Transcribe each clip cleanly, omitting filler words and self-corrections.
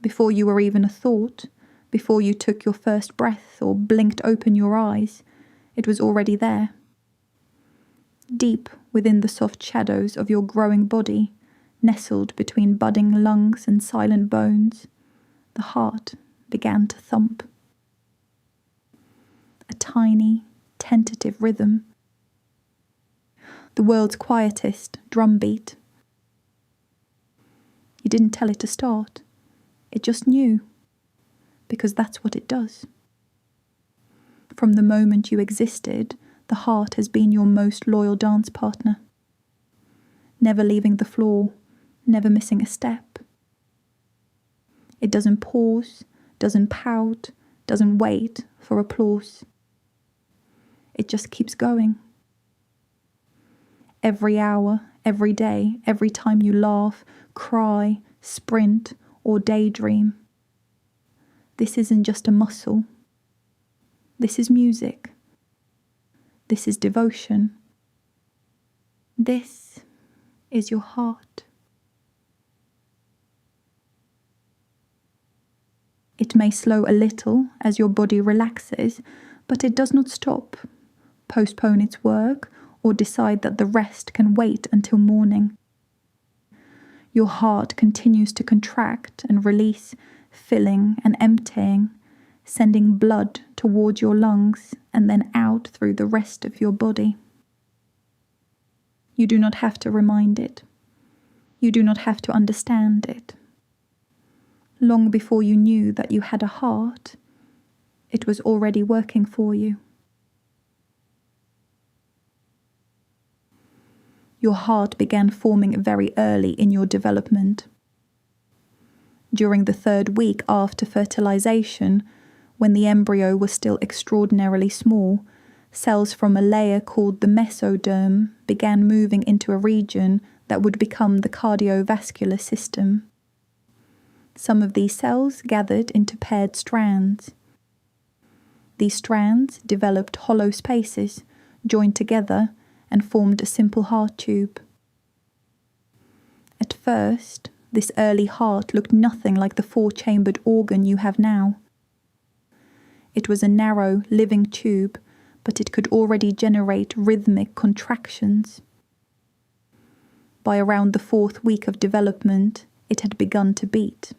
Before you were even a thought, before you took your first breath or blinked open your eyes, it was already there. Deep within the soft shadows of your growing body, nestled between budding lungs and silent bones, the heart began to thump. A tiny, tentative rhythm. The world's quietest drumbeat. You didn't tell it to start. It just knew, because that's what it does. From the moment you existed, the heart has been your most loyal dance partner. Never leaving the floor, never missing a step. It doesn't pause, doesn't pout, doesn't wait for applause. It just keeps going. Every hour, every day, every time you laugh, cry, sprint, or daydream. This isn't just a muscle. This is music. This is devotion. This is your heart. It may slow a little as your body relaxes, but it does not stop, postpone its work, or decide that the rest can wait until morning. Your heart continues to contract and release, filling and emptying, sending blood towards your lungs and then out through the rest of your body. You do not have to remind it. You do not have to understand it. Long before you knew that you had a heart, it was already working for you. Your heart began forming very early in your development. During the 3rd week after fertilization, when the embryo was still extraordinarily small, cells from a layer called the mesoderm began moving into a region that would become the cardiovascular system. Some of these cells gathered into paired strands. These strands developed hollow spaces, joined together, and formed a simple heart tube. At first, this early heart looked nothing like the 4-chambered organ you have now. It was a narrow, living tube, but it could already generate rhythmic contractions. By around the 4th week of development, it had begun to beat.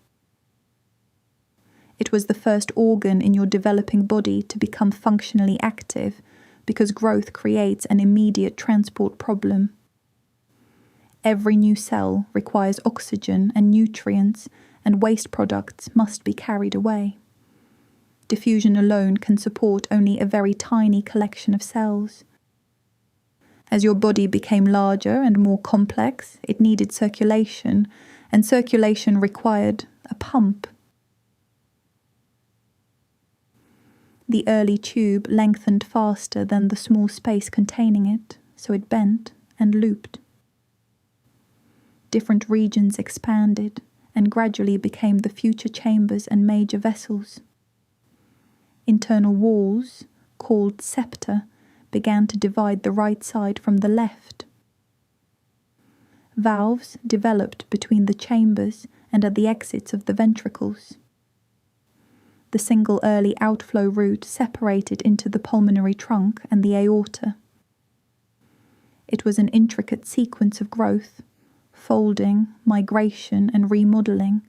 It was the first organ in your developing body to become functionally active, because growth creates an immediate transport problem. Every new cell requires oxygen and nutrients, and waste products must be carried away. Diffusion alone can support only a very tiny collection of cells. As your body became larger and more complex, it needed circulation, and circulation required a pump. The early tube lengthened faster than the small space containing it, so it bent and looped. Different regions expanded and gradually became the future chambers and major vessels. Internal walls, called septa, began to divide the right side from the left. Valves developed between the chambers and at the exits of the ventricles. The single early outflow route separated into the pulmonary trunk and the aorta. It was an intricate sequence of growth, folding, migration, and remodeling,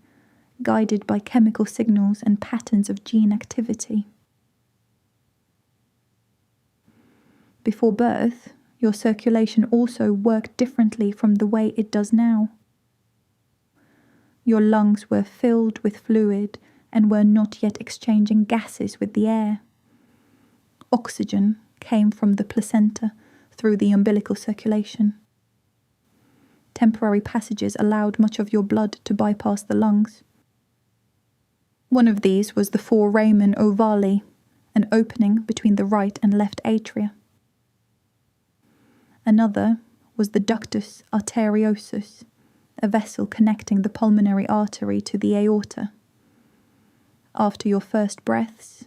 guided by chemical signals and patterns of gene activity. Before birth, your circulation also worked differently from the way it does now. Your lungs were filled with fluid and were not yet exchanging gases with the air. Oxygen came from the placenta through the umbilical circulation. Temporary passages allowed much of your blood to bypass the lungs. One of these was the foramen ovale, an opening between the right and left atria. Another was the ductus arteriosus, a vessel connecting the pulmonary artery to the aorta. After your first breaths,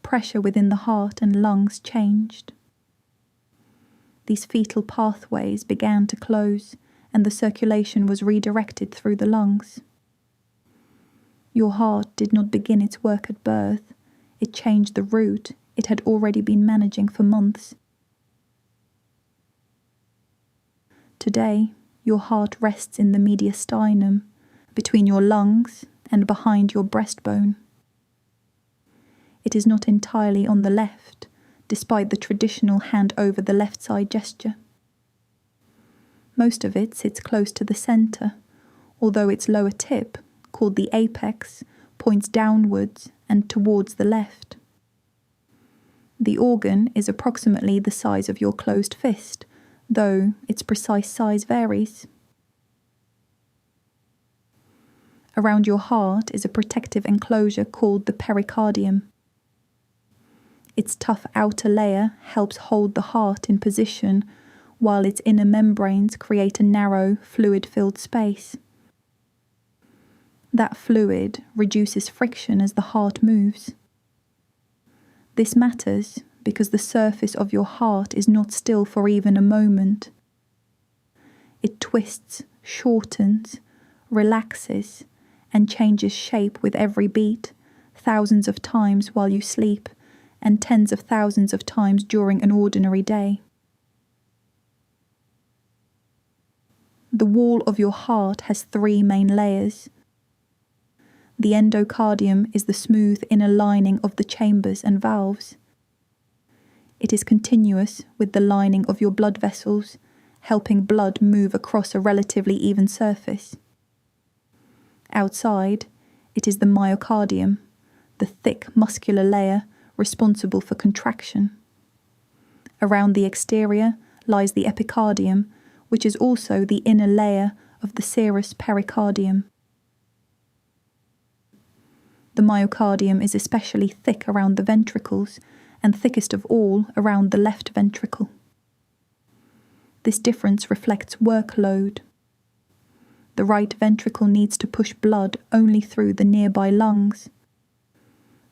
pressure within the heart and lungs changed. These fetal pathways began to close, and the circulation was redirected through the lungs. Your heart did not begin its work at birth. It changed the route it had already been managing for months. Today, your heart rests in the mediastinum, between your lungs and behind your breastbone. It is not entirely on the left, despite the traditional hand over the left side gesture. Most of it sits close to the center, although its lower tip, called the apex, points downwards and towards the left. The organ is approximately the size of your closed fist, though its precise size varies. Around your heart is a protective enclosure called the pericardium. Its tough outer layer helps hold the heart in position, while its inner membranes create a narrow, fluid-filled space. That fluid reduces friction as the heart moves. This matters because the surface of your heart is not still for even a moment. It twists, shortens, relaxes, and changes shape with every beat, thousands of times while you sleep, and tens of thousands of times during an ordinary day. The wall of your heart has 3 main layers. The endocardium is the smooth inner lining of the chambers and valves. It is continuous with the lining of your blood vessels, helping blood move across a relatively even surface. Outside, it is the myocardium, the thick muscular layer responsible for contraction. Around the exterior lies the epicardium, which is also the inner layer of the serous pericardium. The myocardium is especially thick around the ventricles, and thickest of all around the left ventricle. This difference reflects workload. The right ventricle needs to push blood only through the nearby lungs.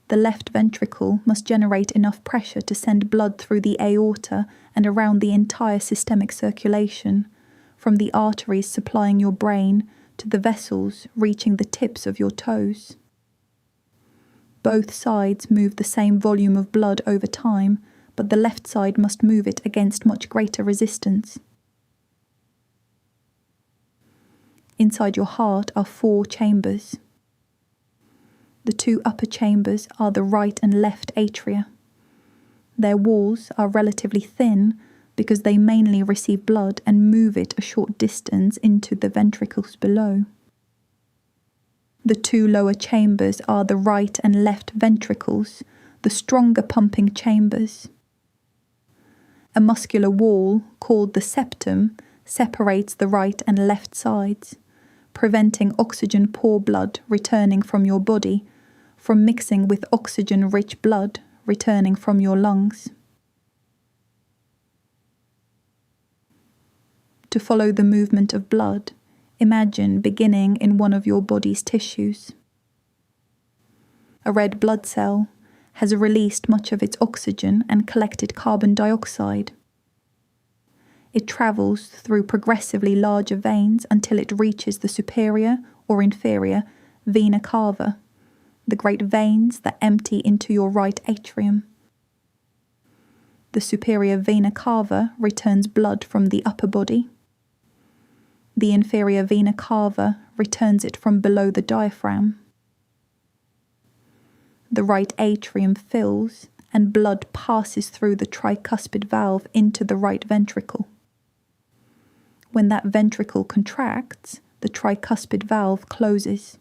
The left ventricle must generate enough pressure to send blood through the aorta and around the entire systemic circulation, from the arteries supplying your brain to the vessels reaching the tips of your toes. Both sides move the same volume of blood over time, but the left side must move it against much greater resistance. Inside your heart are 4 chambers. The 2 upper chambers are the right and left atria. Their walls are relatively thin because they mainly receive blood and move it a short distance into the ventricles below. The 2 lower chambers are the right and left ventricles, the stronger pumping chambers. A muscular wall, called the septum, separates the right and left sides, preventing oxygen-poor blood returning from your body from mixing with oxygen-rich blood returning from your lungs. To follow the movement of blood, imagine beginning in one of your body's tissues. A red blood cell has released much of its oxygen and collected carbon dioxide. It travels through progressively larger veins until it reaches the superior or inferior vena cava, the great veins that empty into your right atrium. The superior vena cava returns blood from the upper body. The inferior vena cava returns it from below the diaphragm. The right atrium fills, and blood passes through the tricuspid valve into the right ventricle. When that ventricle contracts, the tricuspid valve closes.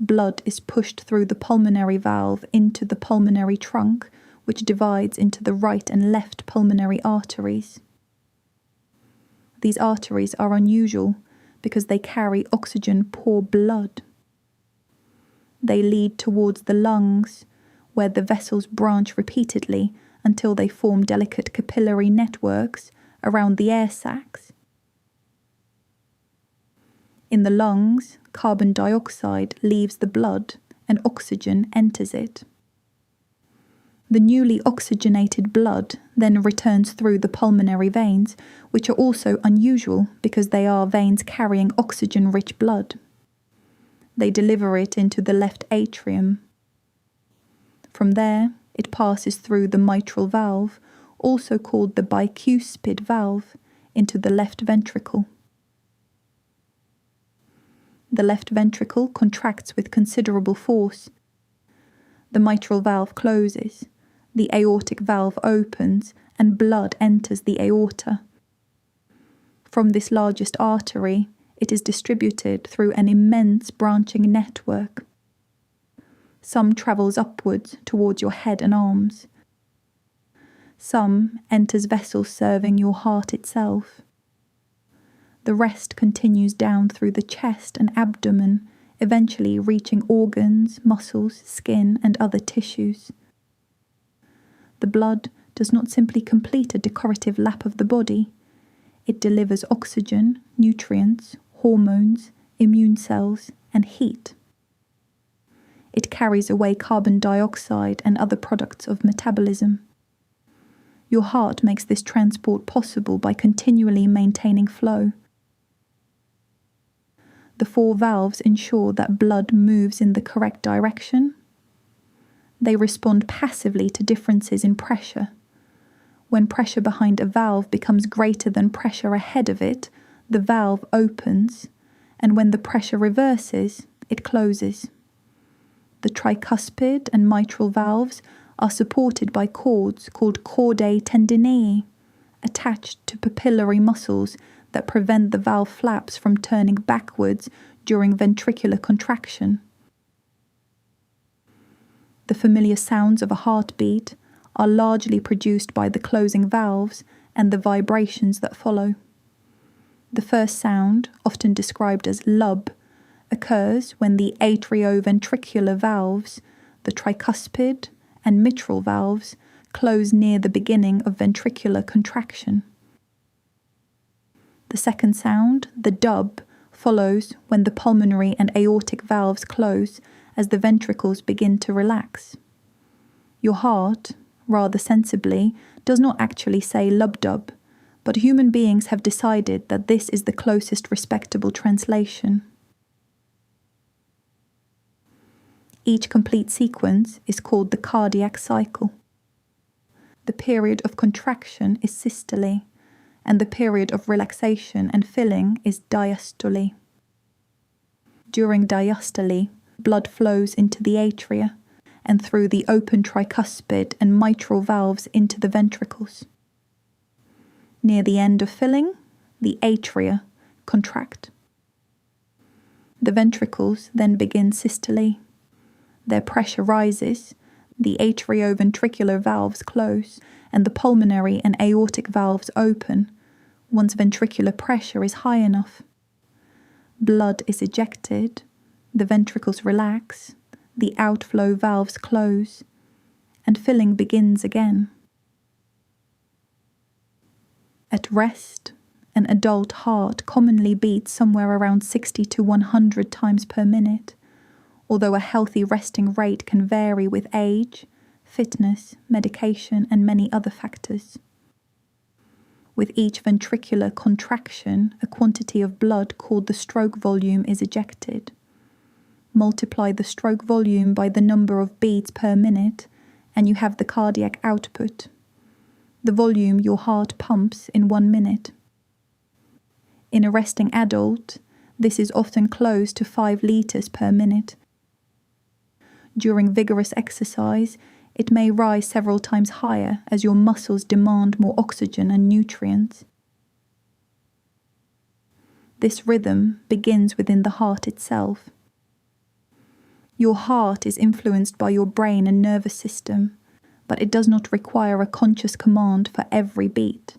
Blood is pushed through the pulmonary valve into the pulmonary trunk, which divides into the right and left pulmonary arteries. These arteries are unusual because they carry oxygen-poor blood. They lead towards the lungs, where the vessels branch repeatedly until they form delicate capillary networks around the air sacs. In the lungs, carbon dioxide leaves the blood and oxygen enters it. The newly oxygenated blood then returns through the pulmonary veins, which are also unusual because they are veins carrying oxygen-rich blood. they deliver it into the left atrium. From there, it passes through the mitral valve, also called the bicuspid valve, into the left ventricle. The left ventricle contracts with considerable force. The mitral valve closes, the aortic valve opens, and blood enters the aorta. From this largest artery, it is distributed through an immense branching network. Some travels upwards towards your head and arms. Some enters vessels serving your heart itself. The rest continues down through the chest and abdomen, eventually reaching organs, muscles, skin, and other tissues. The blood does not simply complete a decorative lap of the body. It delivers oxygen, nutrients, hormones, immune cells, and heat. It carries away carbon dioxide and other products of metabolism. Your heart makes this transport possible by continually maintaining flow. The 4 valves ensure that blood moves in the correct direction. They respond passively to differences in pressure. When pressure behind a valve becomes greater than pressure ahead of it, the valve opens, and when the pressure reverses, it closes. The tricuspid and mitral valves are supported by cords called chordae tendinei, attached to papillary muscles that prevent the valve flaps from turning backwards during ventricular contraction. The familiar sounds of a heartbeat are largely produced by the closing valves and the vibrations that follow. The first sound, often described as lub, occurs when the atrioventricular valves, the tricuspid and mitral valves, close near the beginning of ventricular contraction. The second sound, the dub, follows when the pulmonary and aortic valves close as the ventricles begin to relax. Your heart, rather sensibly, does not actually say lub-dub, but human beings have decided that this is the closest respectable translation. Each complete sequence is called the cardiac cycle. The period of contraction is systole, and the period of relaxation and filling is diastole. During diastole, blood flows into the atria and through the open tricuspid and mitral valves into the ventricles. Near the end of filling, the atria contract. The ventricles then begin systole. Their pressure rises, the atrioventricular valves close, and the pulmonary and aortic valves open once ventricular pressure is high enough. Blood is ejected, the ventricles relax, the outflow valves close, and filling begins again. At rest, an adult heart commonly beats somewhere around 60 to 100 times per minute, although a healthy resting rate can vary with age, fitness, medication, and many other factors. With each ventricular contraction, a quantity of blood called the stroke volume is ejected. Multiply the stroke volume by the number of beats per minute, and you have the cardiac output, the volume your heart pumps in 1 minute. In a resting adult, this is often close to 5 liters per minute. During vigorous exercise, it may rise several times higher as your muscles demand more oxygen and nutrients. This rhythm begins within the heart itself. Your heart is influenced by your brain and nervous system, but it does not require a conscious command for every beat.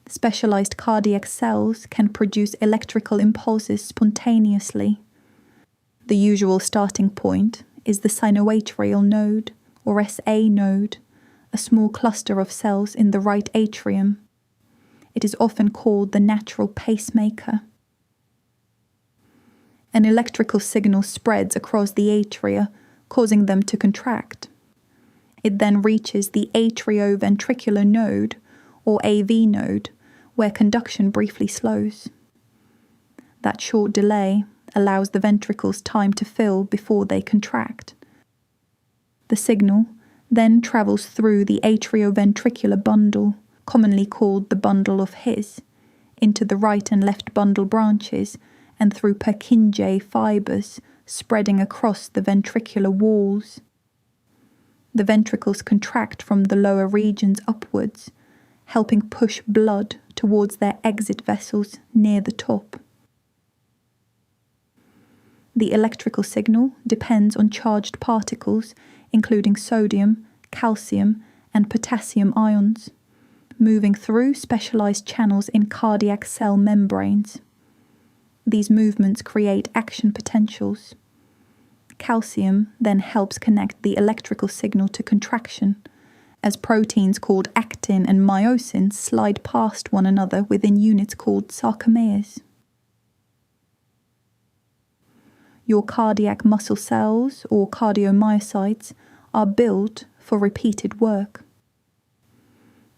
Specialized cardiac cells can produce electrical impulses spontaneously. The usual starting point is the sinoatrial node, or SA node, a small cluster of cells in the right atrium. It is often called the natural pacemaker. An electrical signal spreads across the atria, causing them to contract. It then reaches the atrioventricular node, or AV node, where conduction briefly slows. That short delay, allows the ventricles time to fill before they contract. The signal then travels through the atrioventricular bundle, commonly called the bundle of His, into the right and left bundle branches and through Purkinje fibers spreading across the ventricular walls. The ventricles contract from the lower regions upwards, helping push blood towards their exit vessels near the top. The electrical signal depends on charged particles, including sodium, calcium, and potassium ions, moving through specialized channels in cardiac cell membranes. These movements create action potentials. Calcium then helps connect the electrical signal to contraction, as proteins called actin and myosin slide past one another within units called sarcomeres. Your cardiac muscle cells, or cardiomyocytes, are built for repeated work.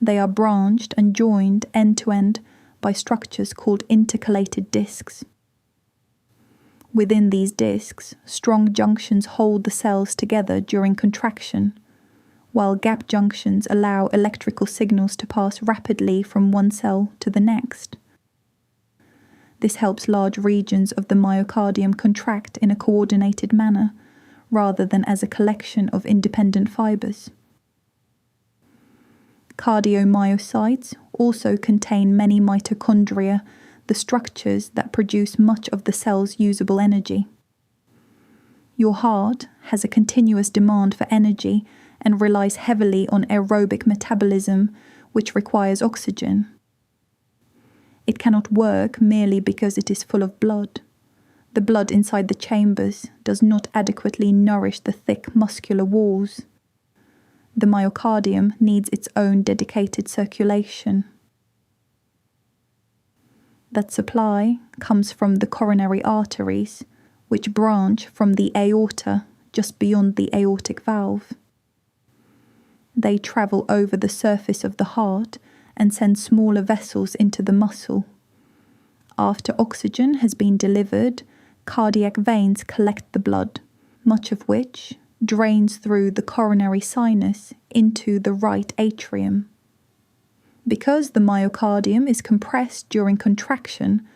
They are branched and joined end-to-end by structures called intercalated discs. Within these discs, strong junctions hold the cells together during contraction, while gap junctions allow electrical signals to pass rapidly from one cell to the next. This helps large regions of the myocardium contract in a coordinated manner, rather than as a collection of independent fibers. Cardiomyocytes also contain many mitochondria, the structures that produce much of the cell's usable energy. Your heart has a continuous demand for energy and relies heavily on aerobic metabolism, which requires oxygen. It cannot work merely because it is full of blood. The blood inside the chambers does not adequately nourish the thick muscular walls. The myocardium needs its own dedicated circulation. That supply comes from the coronary arteries, which branch from the aorta just beyond the aortic valve. They travel over the surface of the heart and send smaller vessels into the muscle. After oxygen has been delivered, cardiac veins collect the blood, much of which drains through the coronary sinus into the right atrium. Because the myocardium is compressed during contraction,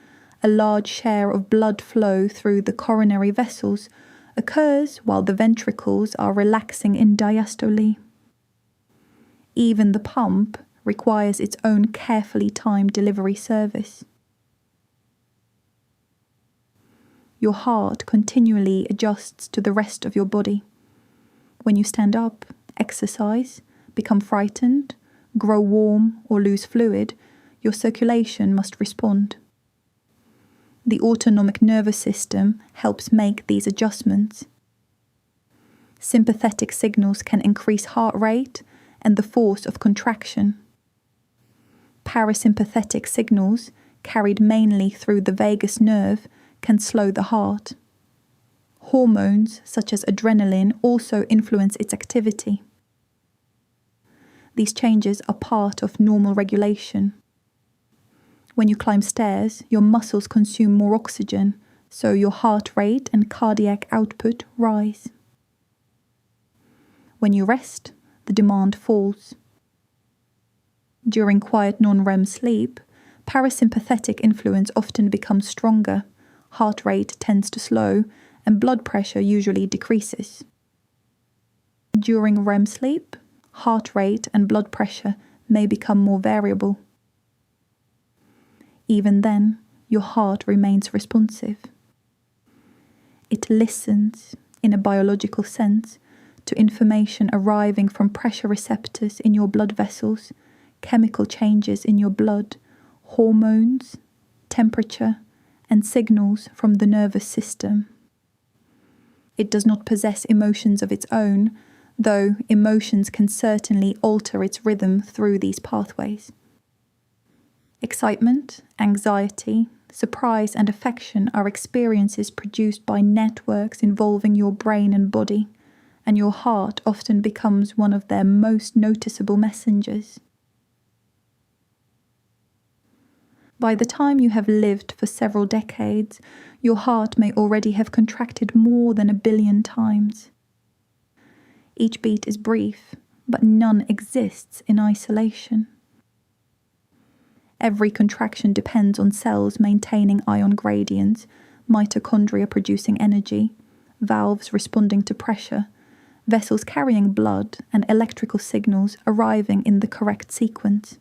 a large share of blood flow through the coronary vessels occurs while the ventricles are relaxing in diastole. Even the pump requires its own carefully timed delivery service. Your heart continually adjusts to the rest of your body. When you stand up, exercise, become frightened, grow warm, or lose fluid, your circulation must respond. The autonomic nervous system helps make these adjustments. Sympathetic signals can increase heart rate and the force of contraction. Parasympathetic signals, carried mainly through the vagus nerve, can slow the heart. Hormones, such as adrenaline, also influence its activity. These changes are part of normal regulation. When you climb stairs, your muscles consume more oxygen, so your heart rate and cardiac output rise. When you rest, the demand falls. During quiet non-REM sleep, parasympathetic influence often becomes stronger, heart rate tends to slow, and blood pressure usually decreases. During REM sleep, heart rate and blood pressure may become more variable. Even then, your heart remains responsive. It listens, in a biological sense, to information arriving from pressure receptors in your blood vessels, chemical changes in your blood, hormones, temperature, and signals from the nervous system. It does not possess emotions of its own, though emotions can certainly alter its rhythm through these pathways. Excitement, anxiety, surprise, and affection are experiences produced by networks involving your brain and body, and your heart often becomes one of their most noticeable messengers. By the time you have lived for several decades, your heart may already have contracted more than 1 billion times. Each beat is brief, but none exists in isolation. Every contraction depends on cells maintaining ion gradients, mitochondria producing energy, valves responding to pressure, vessels carrying blood, and electrical signals arriving in the correct sequence.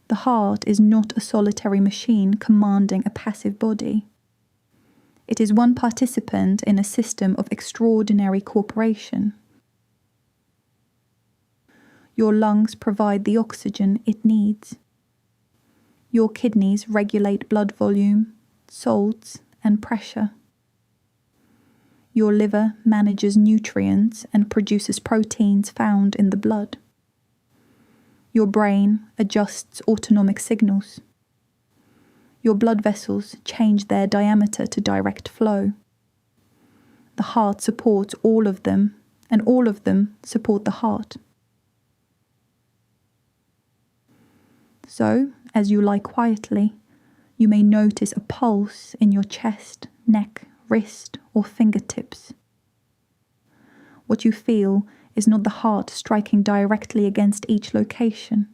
The heart is not a solitary machine commanding a passive body. It is one participant in a system of extraordinary cooperation. Your lungs provide the oxygen it needs. Your kidneys regulate blood volume, salts, and pressure. Your liver manages nutrients and produces proteins found in the blood. Your brain adjusts autonomic signals. Your blood vessels change their diameter to direct flow. The heart supports all of them, and all of them support the heart. So, as you lie quietly, you may notice a pulse in your chest, neck, wrist, or fingertips. What you feel is not the heart striking directly against each location.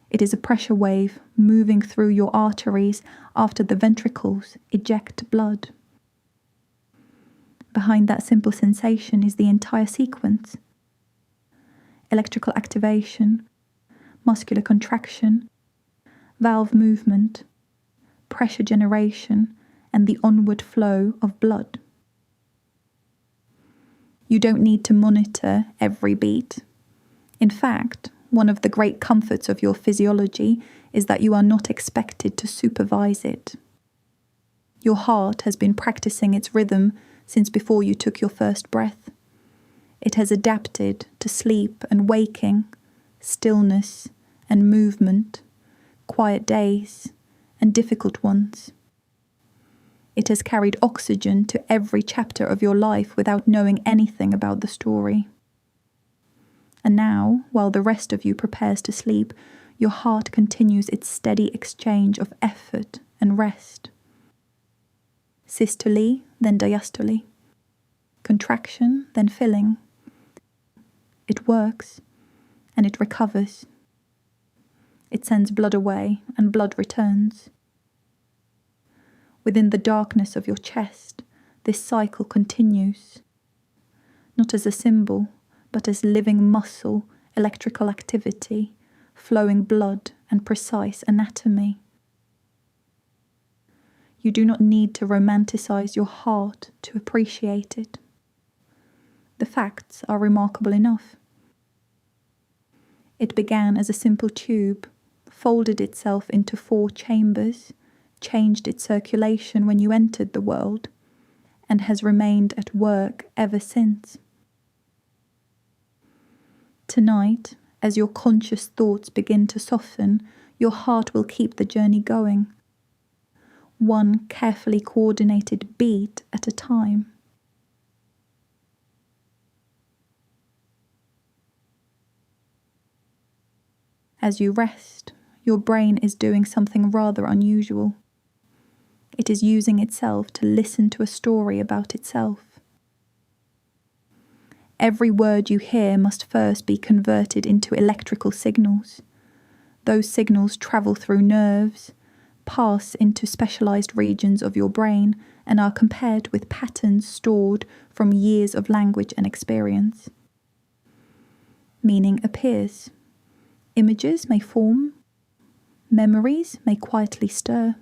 It is a pressure wave moving through your arteries after the ventricles eject blood. Behind that simple sensation is the entire sequence: electrical activation, muscular contraction, valve movement, pressure generation, and the onward flow of blood. You don't need to monitor every beat. In fact, one of the great comforts of your physiology is that you are not expected to supervise it. Your heart has been practicing its rhythm since before you took your first breath. It has adapted to sleep and waking, stillness and movement, quiet days and difficult ones. It has carried oxygen to every chapter of your life without knowing anything about the story. And now, while the rest of you prepares to sleep, your heart continues its steady exchange of effort and rest. Systole, then diastole. Contraction, then filling. It works, and it recovers. It sends blood away, and blood returns. Within the darkness of your chest, this cycle continues, not as a symbol, but as living muscle, electrical activity, flowing blood, and precise anatomy. You do not need to romanticize your heart to appreciate it. The facts are remarkable enough. It began as a simple tube, folded itself into 4 chambers, changed its circulation when you entered the world, and has remained at work ever since. Tonight, as your conscious thoughts begin to soften, your heart will keep the journey going, one carefully coordinated beat at a time. As you rest, your brain is doing something rather unusual. It is using itself to listen to a story about itself. Every word you hear must first be converted into electrical signals. Those signals travel through nerves, pass into specialized regions of your brain, and are compared with patterns stored from years of language and experience. Meaning appears. Images may form. Memories may quietly stir.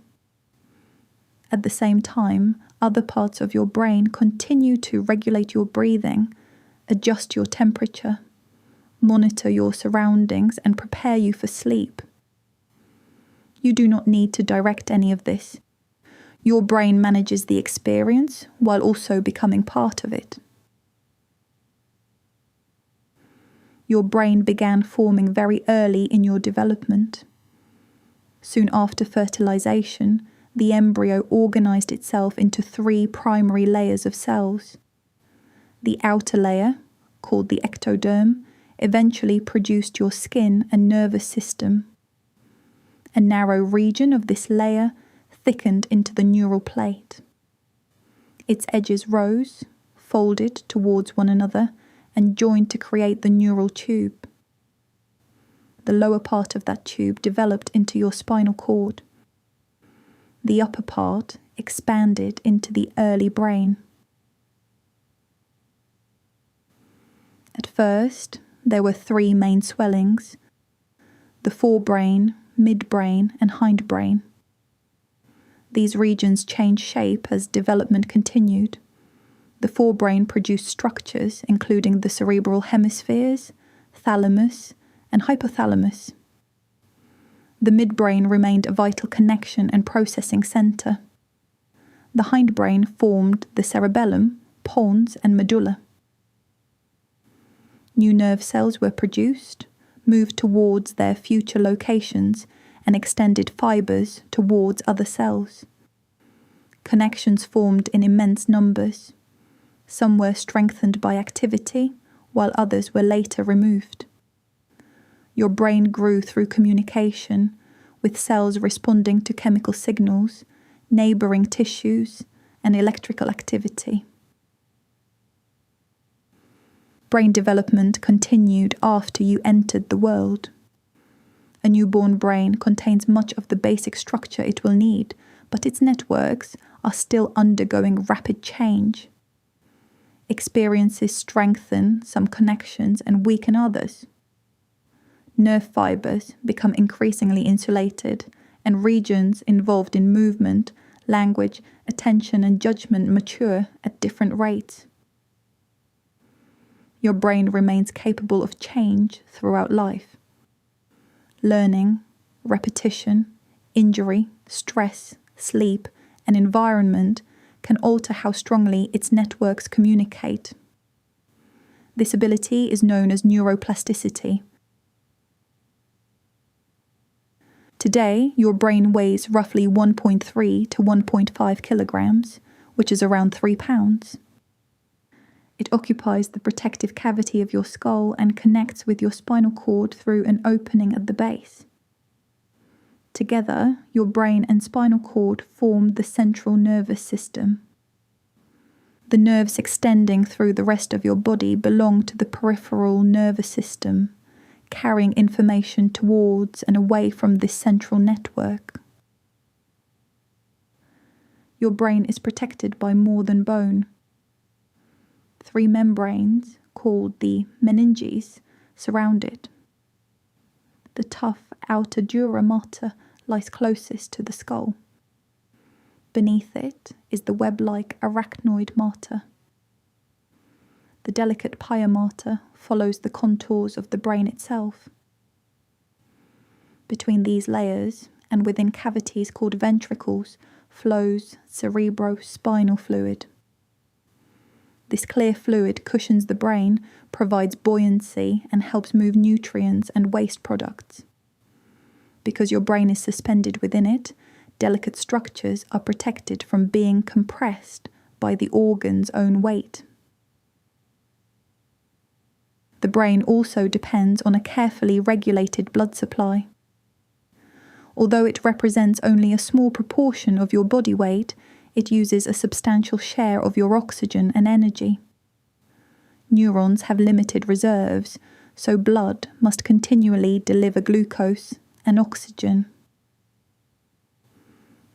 At the same time, other parts of your brain continue to regulate your breathing, adjust your temperature, monitor your surroundings, and prepare you for sleep. You do not need to direct any of this. Your brain manages the experience while also becoming part of it. Your brain began forming very early in your development. Soon after fertilization, the embryo organized itself into 3 primary layers of cells. The outer layer, called the ectoderm, eventually produced your skin and nervous system. A narrow region of this layer thickened into the neural plate. Its edges rose, folded towards one another, and joined to create the neural tube. The lower part of that tube developed into your spinal cord. The upper part expanded into the early brain. At first, there were 3 main swellings: the forebrain, midbrain, and hindbrain. These regions changed shape as development continued. The forebrain produced structures including the cerebral hemispheres, thalamus, and hypothalamus. The midbrain remained a vital connection and processing center. The hindbrain formed the cerebellum, pons, and medulla. New nerve cells were produced, moved towards their future locations, and extended fibers towards other cells. Connections formed in immense numbers. Some were strengthened by activity, while others were later removed. Your brain grew through communication, with cells responding to chemical signals, neighboring tissues, and electrical activity. Brain development continued after you entered the world. A newborn brain contains much of the basic structure it will need, but its networks are still undergoing rapid change. Experiences strengthen some connections and weaken others. Nerve fibers become increasingly insulated, and regions involved in movement, language, attention, and judgment mature at different rates. Your brain remains capable of change throughout life. Learning, repetition, injury, stress, sleep, and environment can alter how strongly its networks communicate. This ability is known as neuroplasticity. Today, your brain weighs roughly 1.3 to 1.5 kilograms, which is around 3 pounds. It occupies the protective cavity of your skull and connects with your spinal cord through an opening at the base. Together, your brain and spinal cord form the central nervous system. The nerves extending through the rest of your body belong to the peripheral nervous system, carrying information towards and away from this central network. Your brain is protected by more than bone. 3 membranes, called the meninges, surround it. The tough outer dura mater lies closest to the skull. Beneath it is the web-like arachnoid mater. The delicate pia mater follows the contours of the brain itself. Between these layers, and within cavities called ventricles, flows cerebrospinal fluid. This clear fluid cushions the brain, provides buoyancy, and helps move nutrients and waste products. Because your brain is suspended within it, delicate structures are protected from being compressed by the organ's own weight. The brain also depends on a carefully regulated blood supply. Although it represents only a small proportion of your body weight, it uses a substantial share of your oxygen and energy. Neurons have limited reserves, so blood must continually deliver glucose and oxygen.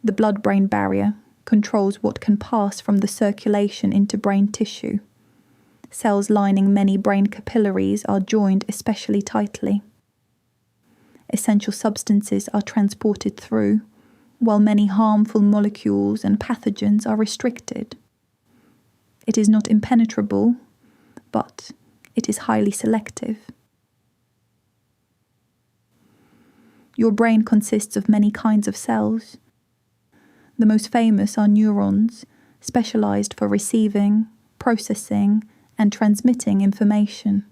The blood-brain barrier controls what can pass from the circulation into brain tissue. Cells lining many brain capillaries are joined especially tightly. Essential substances are transported through, while many harmful molecules and pathogens are restricted. It is not impenetrable, but it is highly selective. Your brain consists of many kinds of cells. The most famous are neurons, specialized for receiving, processing, and transmitting information.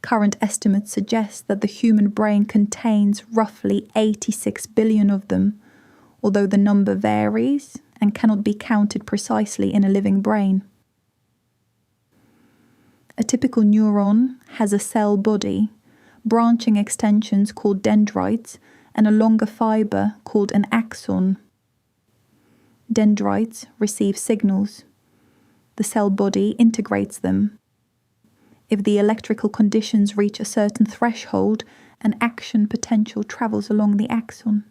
Current estimates suggest that the human brain contains roughly 86 billion of them, although the number varies and cannot be counted precisely in a living brain. A typical neuron has a cell body, branching extensions called dendrites, and a longer fibre called an axon. Dendrites receive signals. The cell body integrates them. If the electrical conditions reach a certain threshold, an action potential travels along the axon.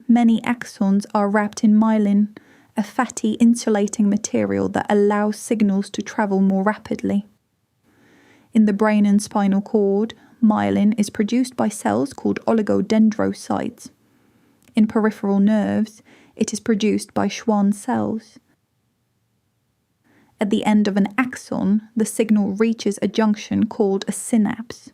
Many axons are wrapped in myelin, a fatty insulating material that allows signals to travel more rapidly. In the brain and spinal cord, myelin is produced by cells called oligodendrocytes. In peripheral nerves, it is produced by Schwann cells. At the end of an axon, the signal reaches a junction called a synapse.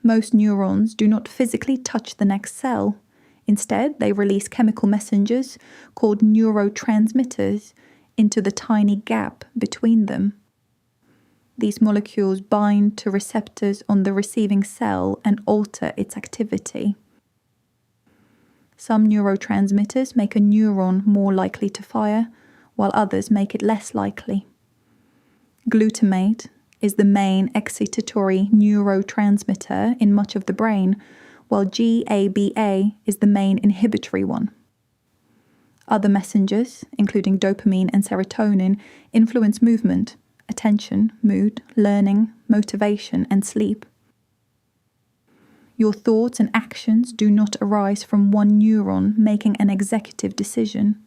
Most neurons do not physically touch the next cell. Instead, they release chemical messengers called neurotransmitters into the tiny gap between them. These molecules bind to receptors on the receiving cell and alter its activity. Some neurotransmitters make a neuron more likely to fire, while others make it less likely. Glutamate is the main excitatory neurotransmitter in much of the brain, while GABA is the main inhibitory one. Other messengers, including dopamine and serotonin, influence movement, attention, mood, learning, motivation, and sleep. Your thoughts and actions do not arise from one neuron making an executive decision.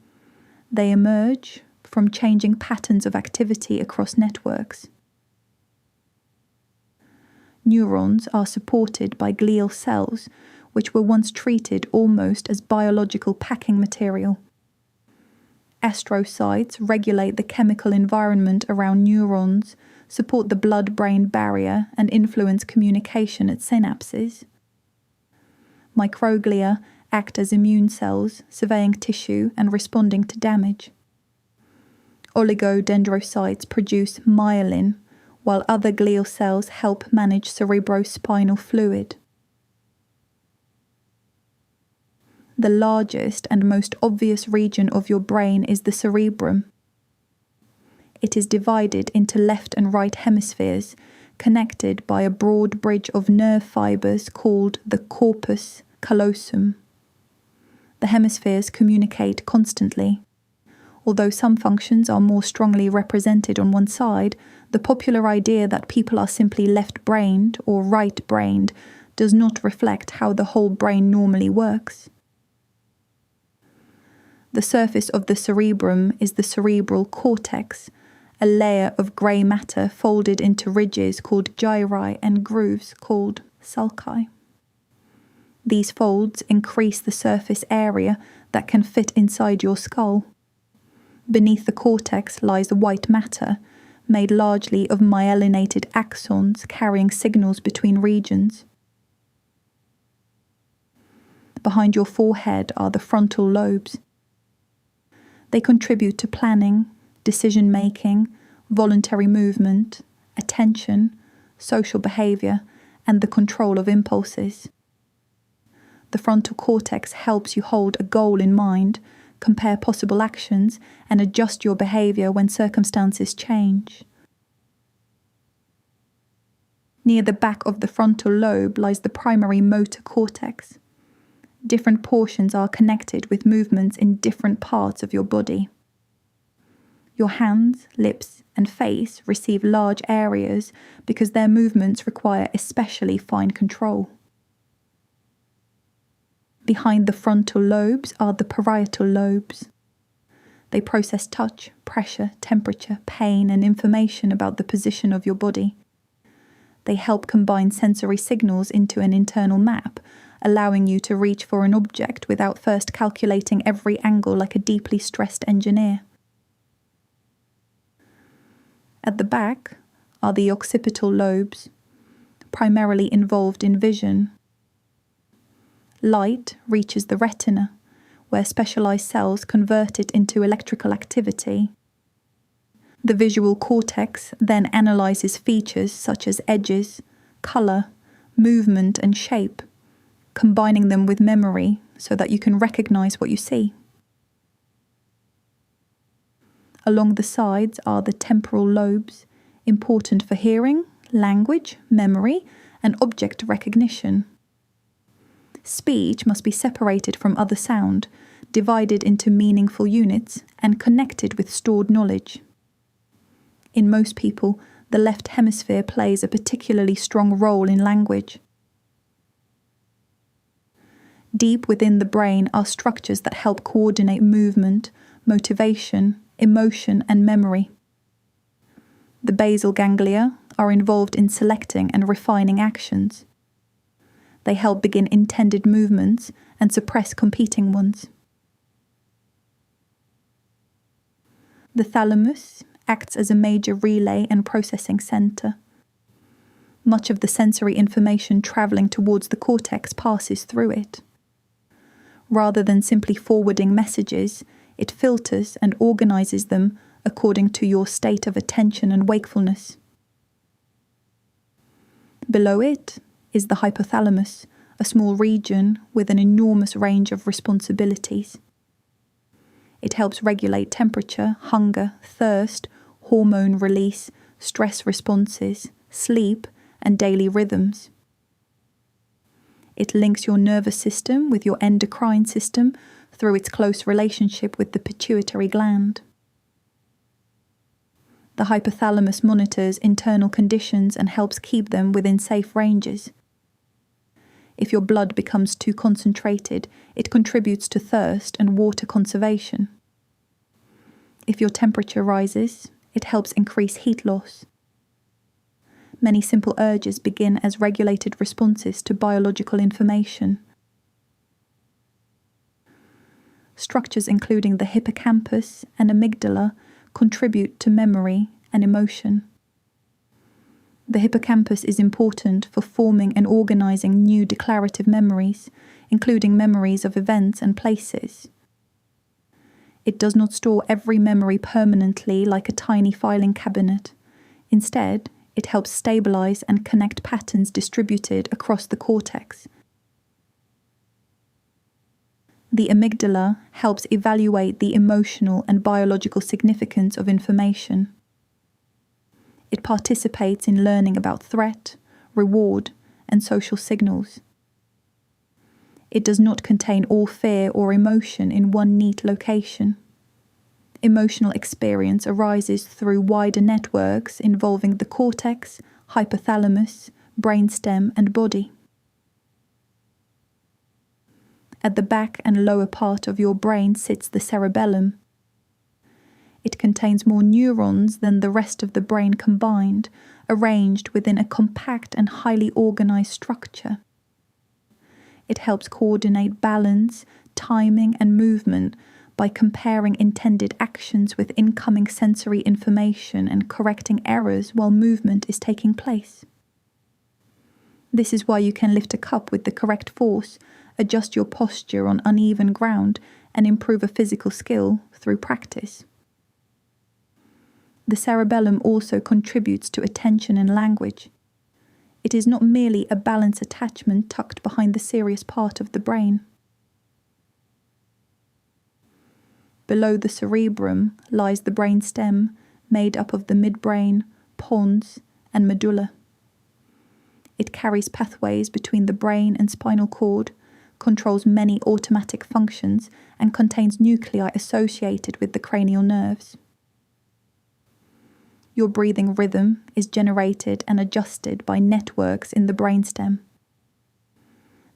They emerge from changing patterns of activity across networks. Neurons are supported by glial cells, which were once treated almost as biological packing material. Astrocytes regulate the chemical environment around neurons, support the blood-brain barrier, and influence communication at synapses. Microglia act as immune cells, surveying tissue and responding to damage. Oligodendrocytes produce myelin, while other glial cells help manage cerebrospinal fluid. The largest and most obvious region of your brain is the cerebrum. It is divided into left and right hemispheres, connected by a broad bridge of nerve fibers called the corpus callosum. The hemispheres communicate constantly. Although some functions are more strongly represented on one side, the popular idea that people are simply left-brained or right-brained does not reflect how the whole brain normally works. The surface of the cerebrum is the cerebral cortex, a layer of grey matter folded into ridges called gyri and grooves called sulci. These folds increase the surface area that can fit inside your skull. Beneath the cortex lies white matter, made largely of myelinated axons carrying signals between regions. Behind your forehead are the frontal lobes. They contribute to planning, decision-making, voluntary movement, attention, social behavior, and the control of impulses. The frontal cortex helps you hold a goal in mind, compare possible actions, and adjust your behavior when circumstances change. Near the back of the frontal lobe lies the primary motor cortex. Different portions are connected with movements in different parts of your body. Your hands, lips, and face receive large areas because their movements require especially fine control. Behind the frontal lobes are the parietal lobes. They process touch, pressure, temperature, pain, and information about the position of your body. They help combine sensory signals into an internal map, allowing you to reach for an object without first calculating every angle like a deeply stressed engineer. At the back are the occipital lobes, primarily involved in vision. Light reaches the retina, where specialized cells convert it into electrical activity. The visual cortex then analyzes features such as edges, color, movement, and shape, combining them with memory so that you can recognize what you see. Along the sides are the temporal lobes, important for hearing, language, memory, and object recognition. Speech must be separated from other sound, divided into meaningful units, and connected with stored knowledge. In most people, the left hemisphere plays a particularly strong role in language. Deep within the brain are structures that help coordinate movement, motivation, emotion, and memory. The basal ganglia are involved in selecting and refining actions. They help begin intended movements and suppress competing ones. The thalamus acts as a major relay and processing center. Much of the sensory information traveling towards the cortex passes through it. Rather than simply forwarding messages, it filters and organizes them according to your state of attention and wakefulness. Below it is the hypothalamus, a small region with an enormous range of responsibilities. It helps regulate temperature, hunger, thirst, hormone release, stress responses, sleep, and daily rhythms. It links your nervous system with your endocrine system through its close relationship with the pituitary gland. The hypothalamus monitors internal conditions and helps keep them within safe ranges. If your blood becomes too concentrated, it contributes to thirst and water conservation. If your temperature rises, it helps increase heat loss. Many simple urges begin as regulated responses to biological information. Structures including the hippocampus and amygdala contribute to memory and emotion. The hippocampus is important for forming and organizing new declarative memories, including memories of events and places. It does not store every memory permanently like a tiny filing cabinet. Instead, it helps stabilize and connect patterns distributed across the cortex. The amygdala helps evaluate the emotional and biological significance of information. It participates in learning about threat, reward, and social signals. It does not contain all fear or emotion in one neat location. Emotional experience arises through wider networks involving the cortex, hypothalamus, brainstem, and body. At the back and lower part of your brain sits the cerebellum. It contains more neurons than the rest of the brain combined, arranged within a compact and highly organized structure. It helps coordinate balance, timing, and movement by comparing intended actions with incoming sensory information and correcting errors while movement is taking place. This is why you can lift a cup with the correct force, adjust your posture on uneven ground, and improve a physical skill through practice. The cerebellum also contributes to attention and language. It is not merely a balance attachment tucked behind the serious part of the brain. Below the cerebrum lies the brainstem, made up of the midbrain, pons, and medulla. It carries pathways between the brain and spinal cord, controls many automatic functions, and contains nuclei associated with the cranial nerves. Your breathing rhythm is generated and adjusted by networks in the brainstem.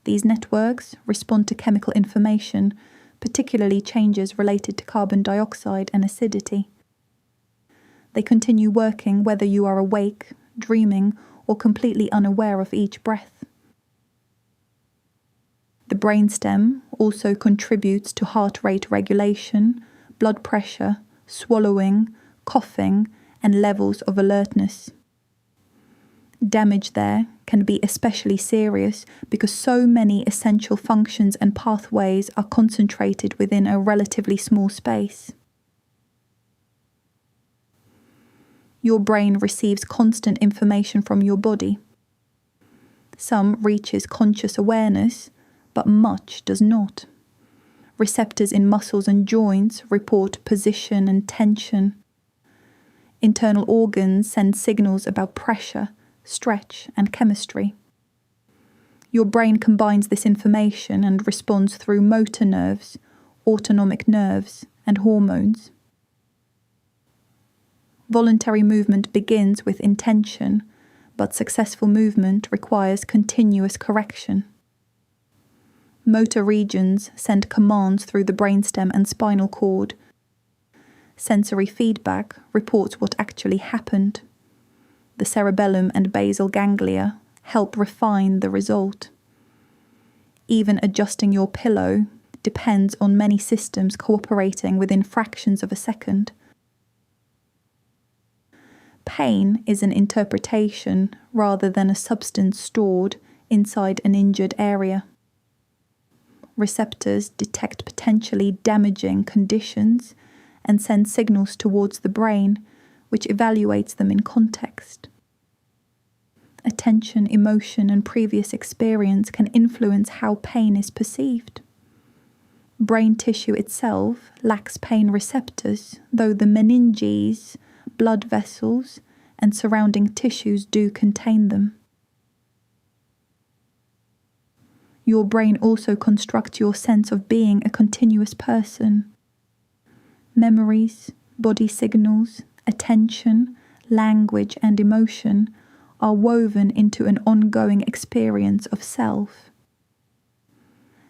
These networks respond to chemical information, particularly changes related to carbon dioxide and acidity. They continue working whether you are awake, dreaming, or completely unaware of each breath. The brainstem also contributes to heart rate regulation, blood pressure, swallowing, coughing, and levels of alertness. Damage there can be especially serious because so many essential functions and pathways are concentrated within a relatively small space. Your brain receives constant information from your body. Some reaches conscious awareness, but much does not. Receptors in muscles and joints report position and tension. Internal organs send signals about pressure, stretch, and chemistry. Your brain combines this information and responds through motor nerves, autonomic nerves, and hormones. Voluntary movement begins with intention, but successful movement requires continuous correction. Motor regions send commands through the brainstem and spinal cord. Sensory feedback reports what actually happened. The cerebellum and basal ganglia help refine the result. Even adjusting your pillow depends on many systems cooperating within fractions of a second. Pain is an interpretation rather than a substance stored inside an injured area. Receptors detect potentially damaging conditions and send signals towards the brain, which evaluates them in context. Attention, emotion, and previous experience can influence how pain is perceived. Brain tissue itself lacks pain receptors, though the meninges, blood vessels, and surrounding tissues do contain them. Your brain also constructs your sense of being a continuous person. Memories, body signals, attention, language, and emotion are woven into an ongoing experience of self.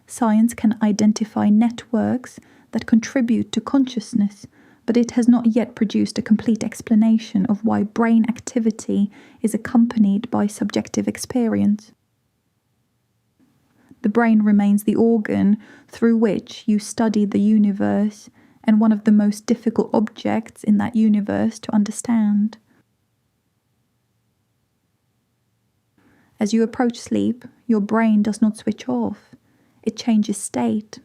Science can identify networks that contribute to consciousness, but it has not yet produced a complete explanation of why brain activity is accompanied by subjective experience. The brain remains the organ through which you study the universe and one of the most difficult objects in that universe to understand. As you approach sleep, your brain does not switch off. It changes state.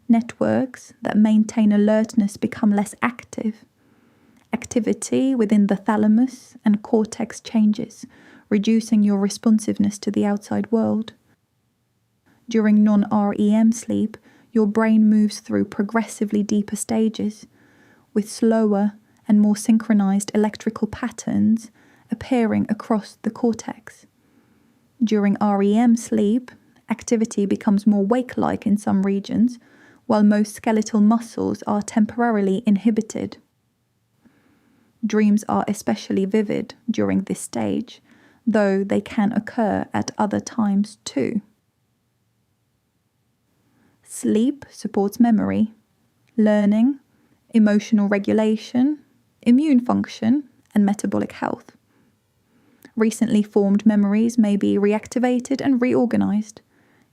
Networks that maintain alertness become less active. Activity within the thalamus and cortex changes, reducing your responsiveness to the outside world. During non-REM sleep, your brain moves through progressively deeper stages, with slower and more synchronized electrical patterns appearing across the cortex. During REM sleep, activity becomes more wake-like in some regions, while most skeletal muscles are temporarily inhibited. Dreams are especially vivid during this stage, though they can occur at other times too. Sleep supports memory, learning, emotional regulation, immune function, and metabolic health. Recently formed memories may be reactivated and reorganized.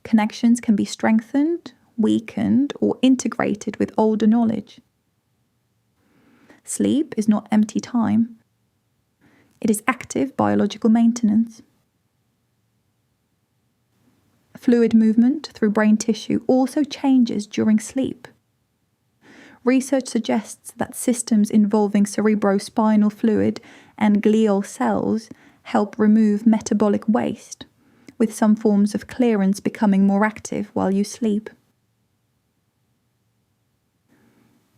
Connections can be strengthened, weakened, or integrated with older knowledge. Sleep is not empty time. It is active biological maintenance. Fluid movement through brain tissue also changes during sleep. Research suggests that systems involving cerebrospinal fluid and glial cells help remove metabolic waste, with some forms of clearance becoming more active while you sleep.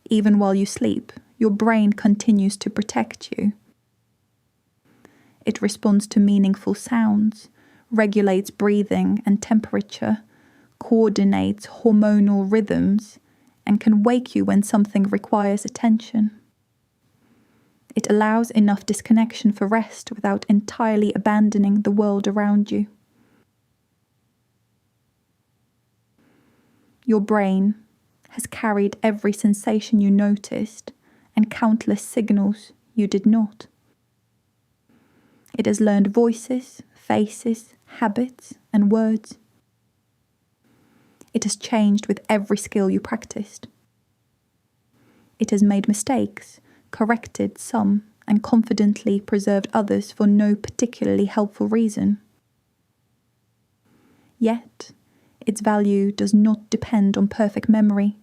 Even while you sleep, your brain continues to protect you. It responds to meaningful sounds, regulates breathing and temperature, coordinates hormonal rhythms, and can wake you when something requires attention. It allows enough disconnection for rest without entirely abandoning the world around you. Your brain has carried every sensation you noticed and countless signals you did not. It has learned voices, faces, habits, and words. It has changed with every skill you practiced. It has made mistakes, corrected some, and confidently preserved others for no particularly helpful reason. Yet, its value does not depend on perfect memory,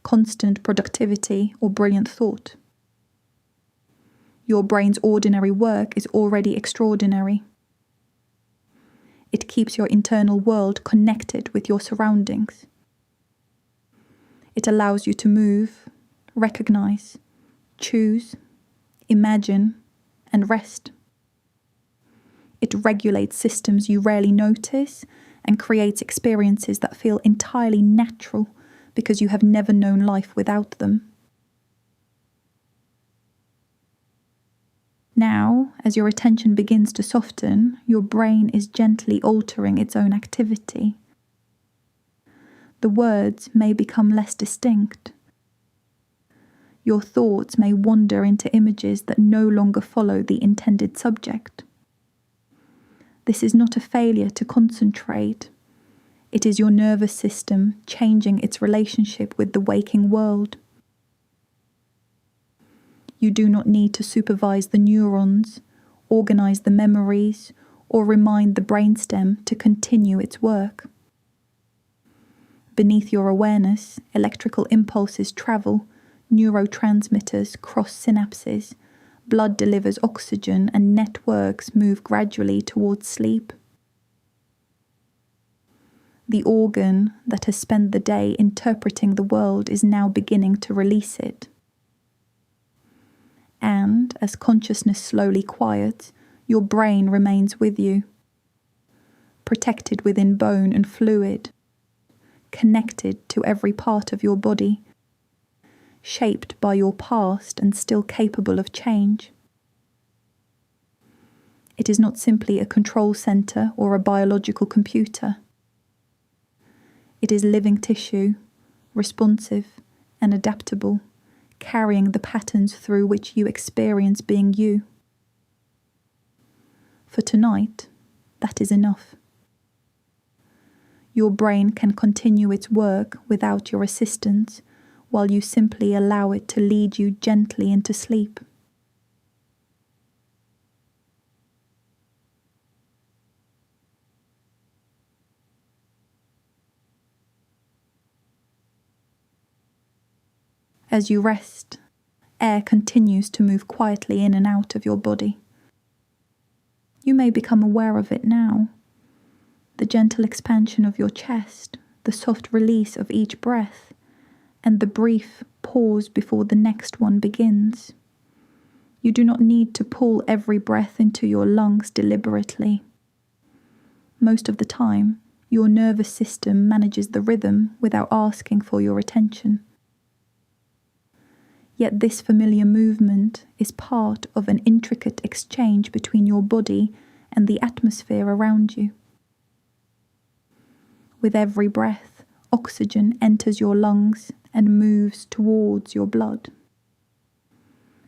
constant productivity, or brilliant thought. Your brain's ordinary work is already extraordinary. It keeps your internal world connected with your surroundings. It allows you to move, recognize, choose, imagine, and rest. It regulates systems you rarely notice and creates experiences that feel entirely natural because you have never known life without them. Now, as your attention begins to soften, your brain is gently altering its own activity. The words may become less distinct. Your thoughts may wander into images that no longer follow the intended subject. This is not a failure to concentrate. It is your nervous system changing its relationship with the waking world. You do not need to supervise the neurons, organize the memories, or remind the brainstem to continue its work. Beneath your awareness, electrical impulses travel, neurotransmitters cross synapses, blood delivers oxygen, and networks move gradually towards sleep. The organ that has spent the day interpreting the world is now beginning to release it. And, as consciousness slowly quiets, your brain remains with you, protected within bone and fluid, connected to every part of your body, shaped by your past and still capable of change. It is not simply a control center or a biological computer. It is living tissue, responsive and adaptable, carrying the patterns through which you experience being you. For tonight, that is enough. Your brain can continue its work without your assistance, while you simply allow it to lead you gently into sleep. As you rest, air continues to move quietly in and out of your body. You may become aware of it now. The gentle expansion of your chest, the soft release of each breath, and the brief pause before the next one begins. You do not need to pull every breath into your lungs deliberately. Most of the time, your nervous system manages the rhythm without asking for your attention. Yet this familiar movement is part of an intricate exchange between your body and the atmosphere around you. With every breath, oxygen enters your lungs and moves towards your blood.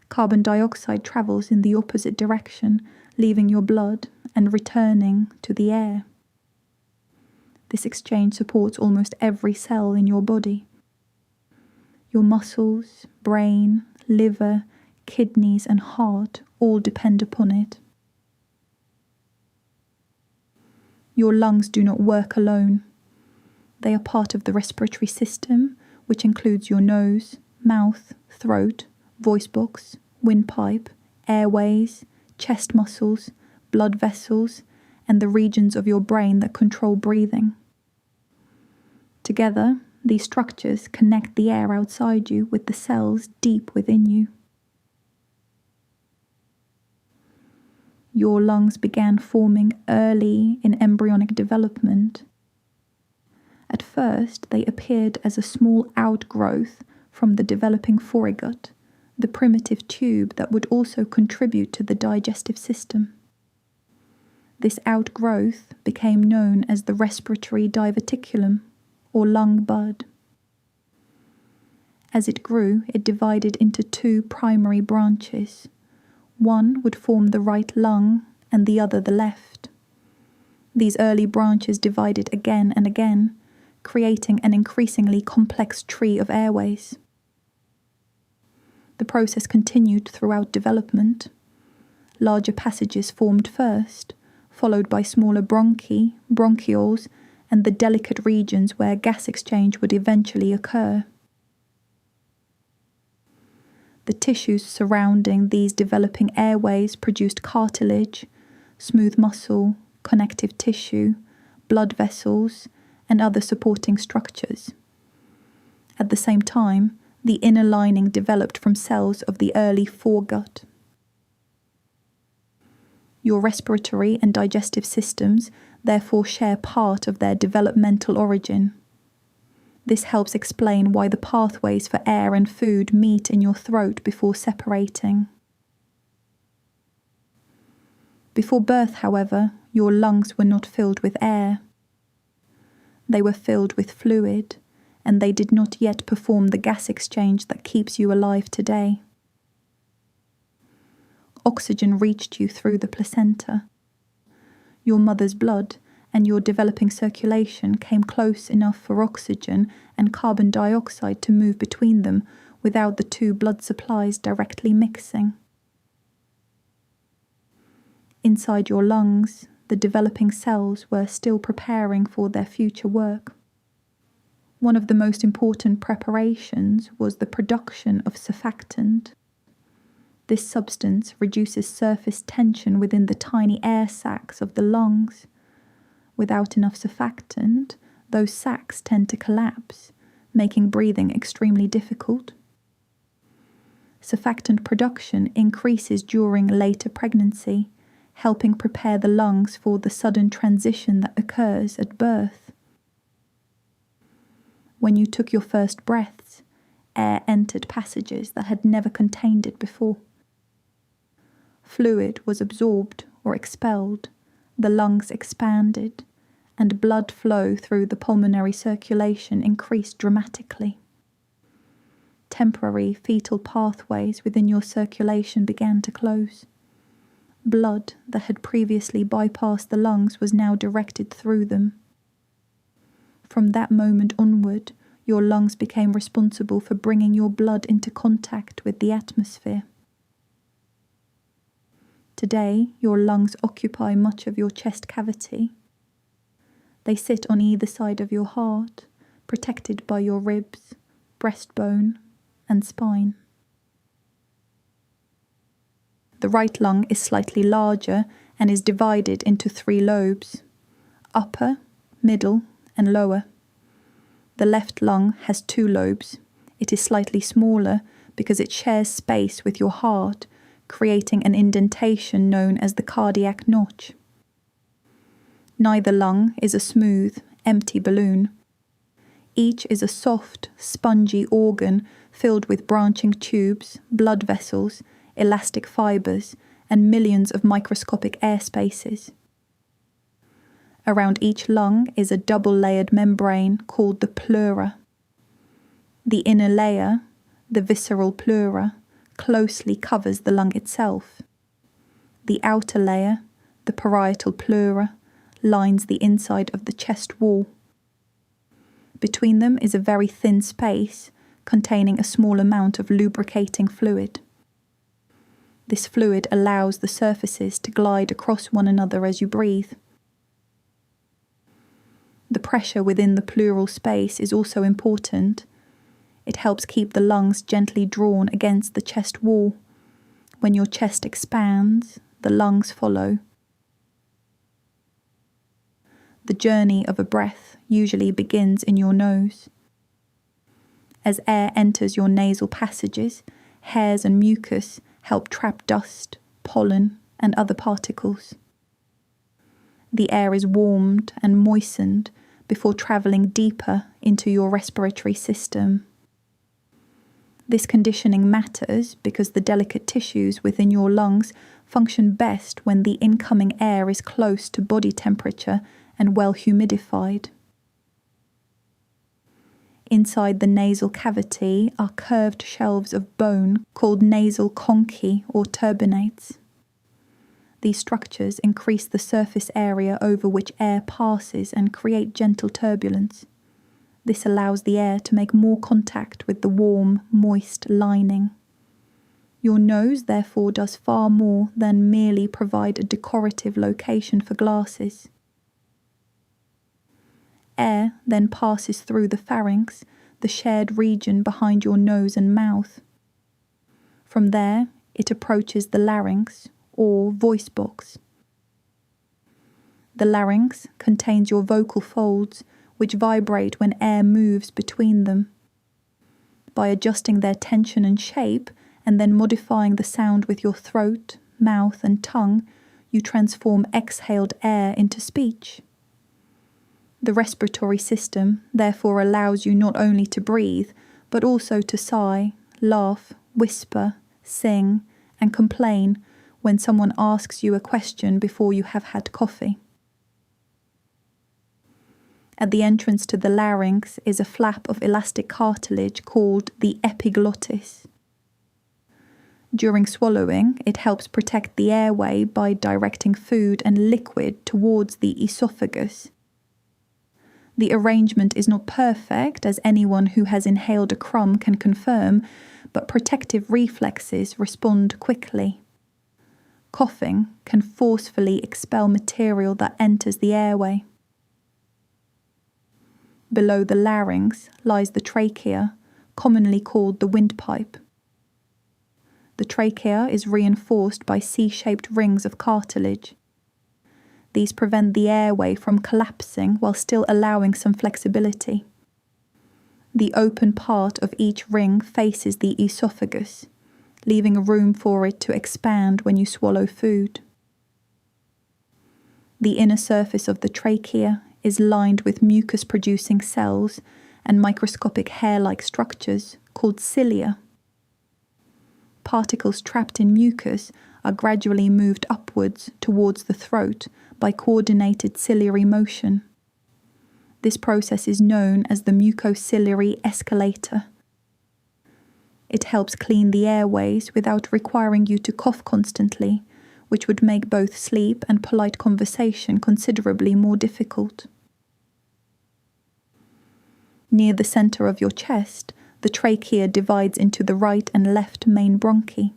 Carbon dioxide travels in the opposite direction, leaving your blood and returning to the air. This exchange supports almost every cell in your body. Your muscles, brain, liver, kidneys, and heart all depend upon it. Your lungs do not work alone. They are part of the respiratory system, which includes your nose, mouth, throat, voice box, windpipe, airways, chest muscles, blood vessels, and the regions of your brain that control breathing. Together, these structures connect the air outside you with the cells deep within you. Your lungs began forming early in embryonic development. At first, they appeared as a small outgrowth from the developing foregut, the primitive tube that would also contribute to the digestive system. This outgrowth became known as the respiratory diverticulum, or lung bud. As it grew, it divided into two primary branches. One would form the right lung and the other the left. These early branches divided again and again, creating an increasingly complex tree of airways. The process continued throughout development. Larger passages formed first, followed by smaller bronchi, bronchioles, and the delicate regions where gas exchange would eventually occur. The tissues surrounding these developing airways produced cartilage, smooth muscle, connective tissue, blood vessels, and other supporting structures. At the same time, the inner lining developed from cells of the early foregut. Your respiratory and digestive systems therefore share part of their developmental origin. This helps explain why the pathways for air and food meet in your throat before separating. Before birth, however, your lungs were not filled with air. They were filled with fluid, and they did not yet perform the gas exchange that keeps you alive today. Oxygen reached you through the placenta. Your mother's blood and your developing circulation came close enough for oxygen and carbon dioxide to move between them without the two blood supplies directly mixing. Inside your lungs, the developing cells were still preparing for their future work. One of the most important preparations was the production of surfactant. This substance reduces surface tension within the tiny air sacs of the lungs. Without enough surfactant, those sacs tend to collapse, making breathing extremely difficult. Surfactant production increases during later pregnancy, helping prepare the lungs for the sudden transition that occurs at birth. When you took your first breaths, air entered passages that had never contained it before. Fluid was absorbed or expelled, the lungs expanded, and blood flow through the pulmonary circulation increased dramatically. Temporary fetal pathways within your circulation began to close. Blood that had previously bypassed the lungs was now directed through them. From that moment onward, your lungs became responsible for bringing your blood into contact with the atmosphere. Today, your lungs occupy much of your chest cavity. They sit on either side of your heart, protected by your ribs, breastbone, and spine. The right lung is slightly larger and is divided into 3 lobes: upper, middle, and lower. The left lung has 2 lobes. It is slightly smaller because it shares space with your heart, creating an indentation known as the cardiac notch. Neither lung is a smooth, empty balloon. Each is a soft, spongy organ filled with branching tubes, blood vessels, elastic fibers, and millions of microscopic air spaces. Around each lung is a double-layered membrane called the pleura. The inner layer, the visceral pleura, closely covers the lung itself. The outer layer, the parietal pleura, lines the inside of the chest wall. Between them is a very thin space containing a small amount of lubricating fluid. This fluid allows the surfaces to glide across one another as you breathe. The pressure within the pleural space is also important. It helps keep the lungs gently drawn against the chest wall. When your chest expands, the lungs follow. The journey of a breath usually begins in your nose. As air enters your nasal passages, hairs and mucus help trap dust, pollen, and other particles. The air is warmed and moistened before travelling deeper into your respiratory system. This conditioning matters because the delicate tissues within your lungs function best when the incoming air is close to body temperature and well humidified. Inside the nasal cavity are curved shelves of bone called nasal conchae or turbinates. These structures increase the surface area over which air passes and create gentle turbulence. This allows the air to make more contact with the warm, moist lining. Your nose therefore does far more than merely provide a decorative location for glasses. Air then passes through the pharynx, the shared region behind your nose and mouth. From there, it approaches the larynx, or voice box. The larynx contains your vocal folds, which vibrate when air moves between them. By adjusting their tension and shape, and then modifying the sound with your throat, mouth, and tongue, you transform exhaled air into speech. The respiratory system therefore allows you not only to breathe, but also to sigh, laugh, whisper, sing, and complain when someone asks you a question before you have had coffee. At the entrance to the larynx is a flap of elastic cartilage called the epiglottis. During swallowing, it helps protect the airway by directing food and liquid towards the esophagus. The arrangement is not perfect, as anyone who has inhaled a crumb can confirm, but protective reflexes respond quickly. Coughing can forcefully expel material that enters the airway. Below the larynx lies the trachea, commonly called the windpipe. The trachea is reinforced by C-shaped rings of cartilage. These prevent the airway from collapsing while still allowing some flexibility. The open part of each ring faces the esophagus, leaving room for it to expand when you swallow food. The inner surface of the trachea is lined with mucus-producing cells and microscopic hair-like structures called cilia. Particles trapped in mucus are gradually moved upwards towards the throat by coordinated ciliary motion. This process is known as the mucociliary escalator. It helps clean the airways without requiring you to cough constantly, which would make both sleep and polite conversation considerably more difficult. Near the center of your chest, the trachea divides into the right and left main bronchi.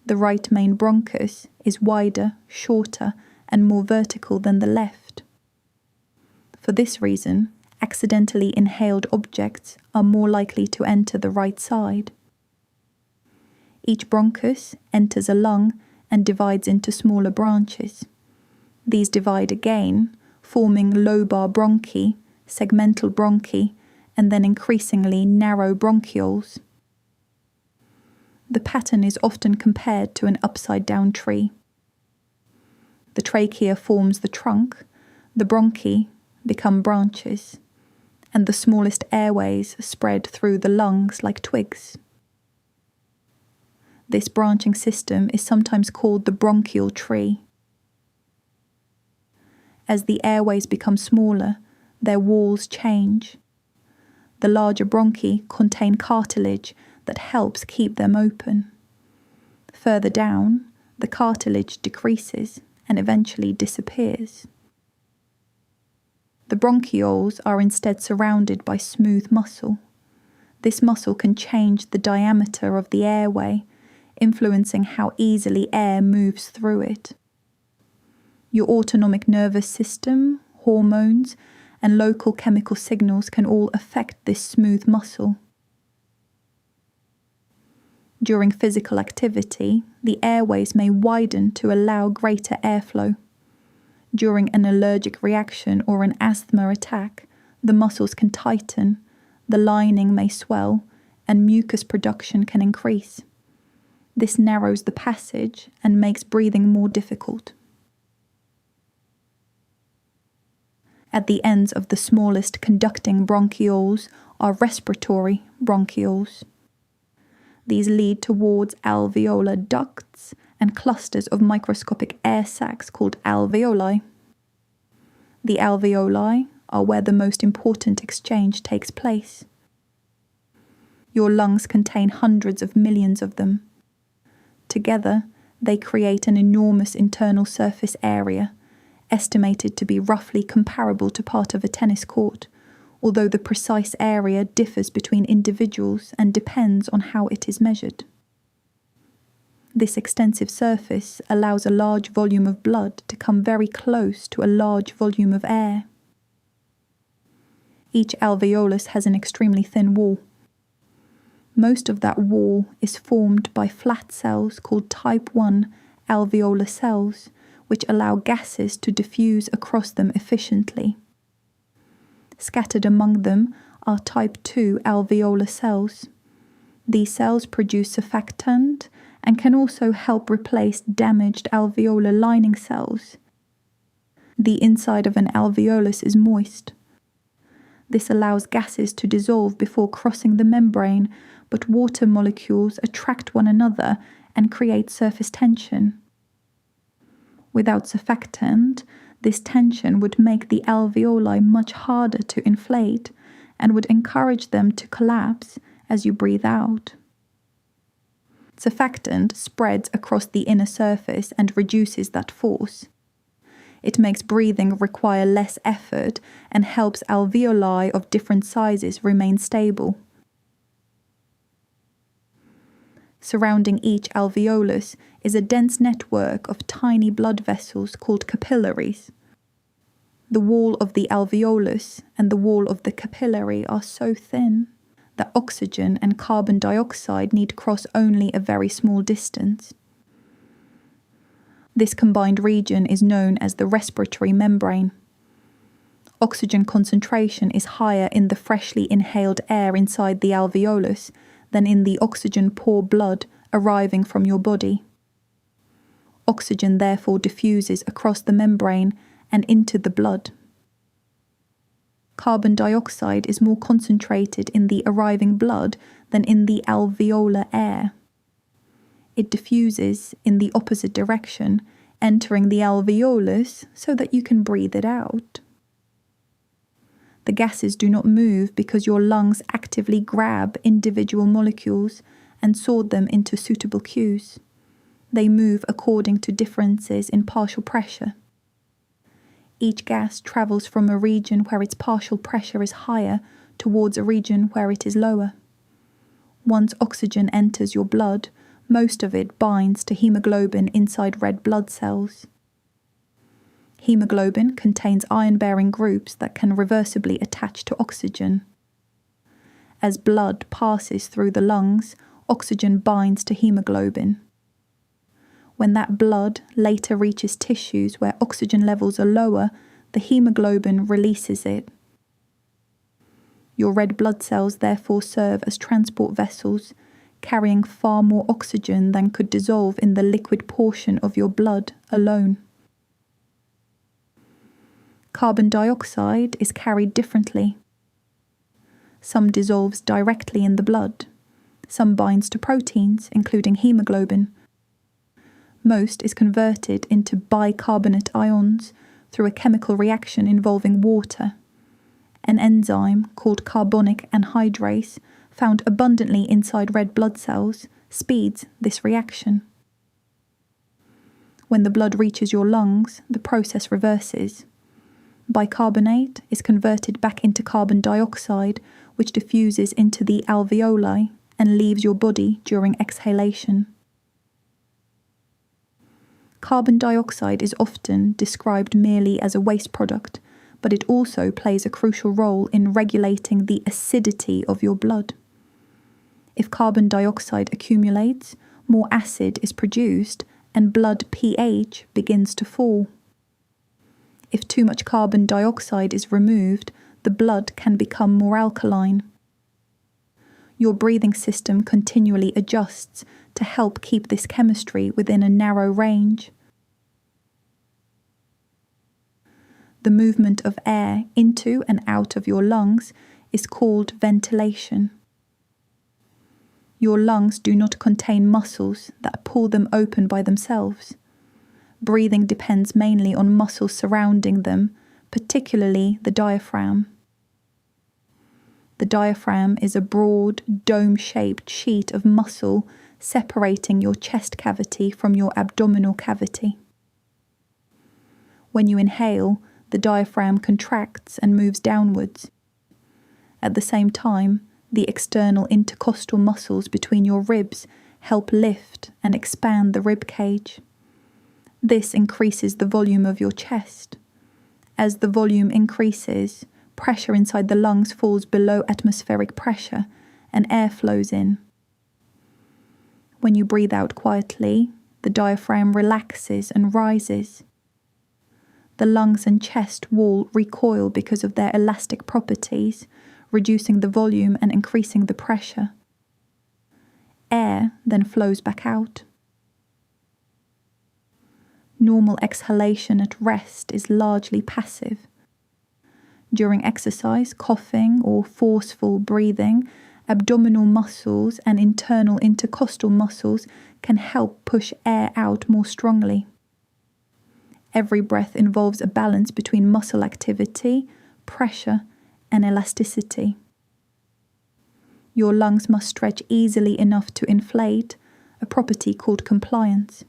The right main bronchus is wider, shorter, and more vertical than the left. For this reason, accidentally inhaled objects are more likely to enter the right side. Each bronchus enters a lung and divides into smaller branches. These divide again, forming lobar bronchi, segmental bronchi, and then increasingly narrow bronchioles. The pattern is often compared to an upside-down tree. The trachea forms the trunk, the bronchi become branches, and the smallest airways spread through the lungs like twigs. This branching system is sometimes called the bronchial tree. As the airways become smaller, their walls change. The larger bronchi contain cartilage that helps keep them open. Further down, the cartilage decreases and eventually disappears. The bronchioles are instead surrounded by smooth muscle. This muscle can change the diameter of the airway, influencing how easily air moves through it. Your autonomic nervous system, hormones, and local chemical signals can all affect this smooth muscle. During physical activity, the airways may widen to allow greater airflow. During an allergic reaction or an asthma attack, the muscles can tighten, the lining may swell, and mucus production can increase. This narrows the passage and makes breathing more difficult. At the ends of the smallest conducting bronchioles are respiratory bronchioles. These lead towards alveolar ducts and clusters of microscopic air sacs called alveoli. The alveoli are where the most important exchange takes place. Your lungs contain hundreds of millions of them. Together, they create an enormous internal surface area, estimated to be roughly comparable to part of a tennis court, although the precise area differs between individuals and depends on how it is measured. This extensive surface allows a large volume of blood to come very close to a large volume of air. Each alveolus has an extremely thin wall. Most of that wall is formed by flat cells called type 1 alveolar cells, which allow gases to diffuse across them efficiently. Scattered among them are type 2 alveolar cells. These cells produce surfactant and can also help replace damaged alveolar lining cells. The inside of an alveolus is moist. This allows gases to dissolve before crossing the membrane, but water molecules attract one another and create surface tension. Without surfactant, this tension would make the alveoli much harder to inflate and would encourage them to collapse as you breathe out. Surfactant spreads across the inner surface and reduces that force. It makes breathing require less effort and helps alveoli of different sizes remain stable. Surrounding each alveolus is a dense network of tiny blood vessels called capillaries. The wall of the alveolus and the wall of the capillary are so thin that oxygen and carbon dioxide need cross only a very small distance. This combined region is known as the respiratory membrane. Oxygen concentration is higher in the freshly inhaled air inside the alveolus than in the oxygen-poor blood arriving from your body. Oxygen therefore diffuses across the membrane and into the blood. Carbon dioxide is more concentrated in the arriving blood than in the alveolar air. It diffuses in the opposite direction, entering the alveolus so that you can breathe it out. The gases do not move because your lungs actively grab individual molecules and sort them into suitable cues. They move according to differences in partial pressure. Each gas travels from a region where its partial pressure is higher towards a region where it is lower. Once oxygen enters your blood, most of it binds to hemoglobin inside red blood cells. Hemoglobin contains iron-bearing groups that can reversibly attach to oxygen. As blood passes through the lungs, oxygen binds to hemoglobin. When that blood later reaches tissues where oxygen levels are lower, the hemoglobin releases it. Your red blood cells therefore serve as transport vessels, carrying far more oxygen than could dissolve in the liquid portion of your blood alone. Carbon dioxide is carried differently. Some dissolves directly in the blood. Some binds to proteins, including hemoglobin. Most is converted into bicarbonate ions through a chemical reaction involving water. An enzyme called carbonic anhydrase, found abundantly inside red blood cells, speeds this reaction. When the blood reaches your lungs, the process reverses. Bicarbonate is converted back into carbon dioxide, which diffuses into the alveoli and leaves your body during exhalation. Carbon dioxide is often described merely as a waste product, but it also plays a crucial role in regulating the acidity of your blood. If carbon dioxide accumulates, more acid is produced and blood pH begins to fall. If too much carbon dioxide is removed, the blood can become more alkaline. Your breathing system continually adjusts to help keep this chemistry within a narrow range. The movement of air into and out of your lungs is called ventilation. Your lungs do not contain muscles that pull them open by themselves. Breathing depends mainly on muscles surrounding them, particularly the diaphragm. The diaphragm is a broad, dome-shaped sheet of muscle separating your chest cavity from your abdominal cavity. When you inhale, the diaphragm contracts and moves downwards. At the same time, the external intercostal muscles between your ribs help lift and expand the rib cage. This increases the volume of your chest. As the volume increases, pressure inside the lungs falls below atmospheric pressure and air flows in. When you breathe out quietly, the diaphragm relaxes and rises. The lungs and chest wall recoil because of their elastic properties, reducing the volume and increasing the pressure. Air then flows back out. Normal exhalation at rest is largely passive. During exercise, coughing or forceful breathing, abdominal muscles and internal intercostal muscles can help push air out more strongly. Every breath involves a balance between muscle activity, pressure, and elasticity. Your lungs must stretch easily enough to inflate, a property called compliance.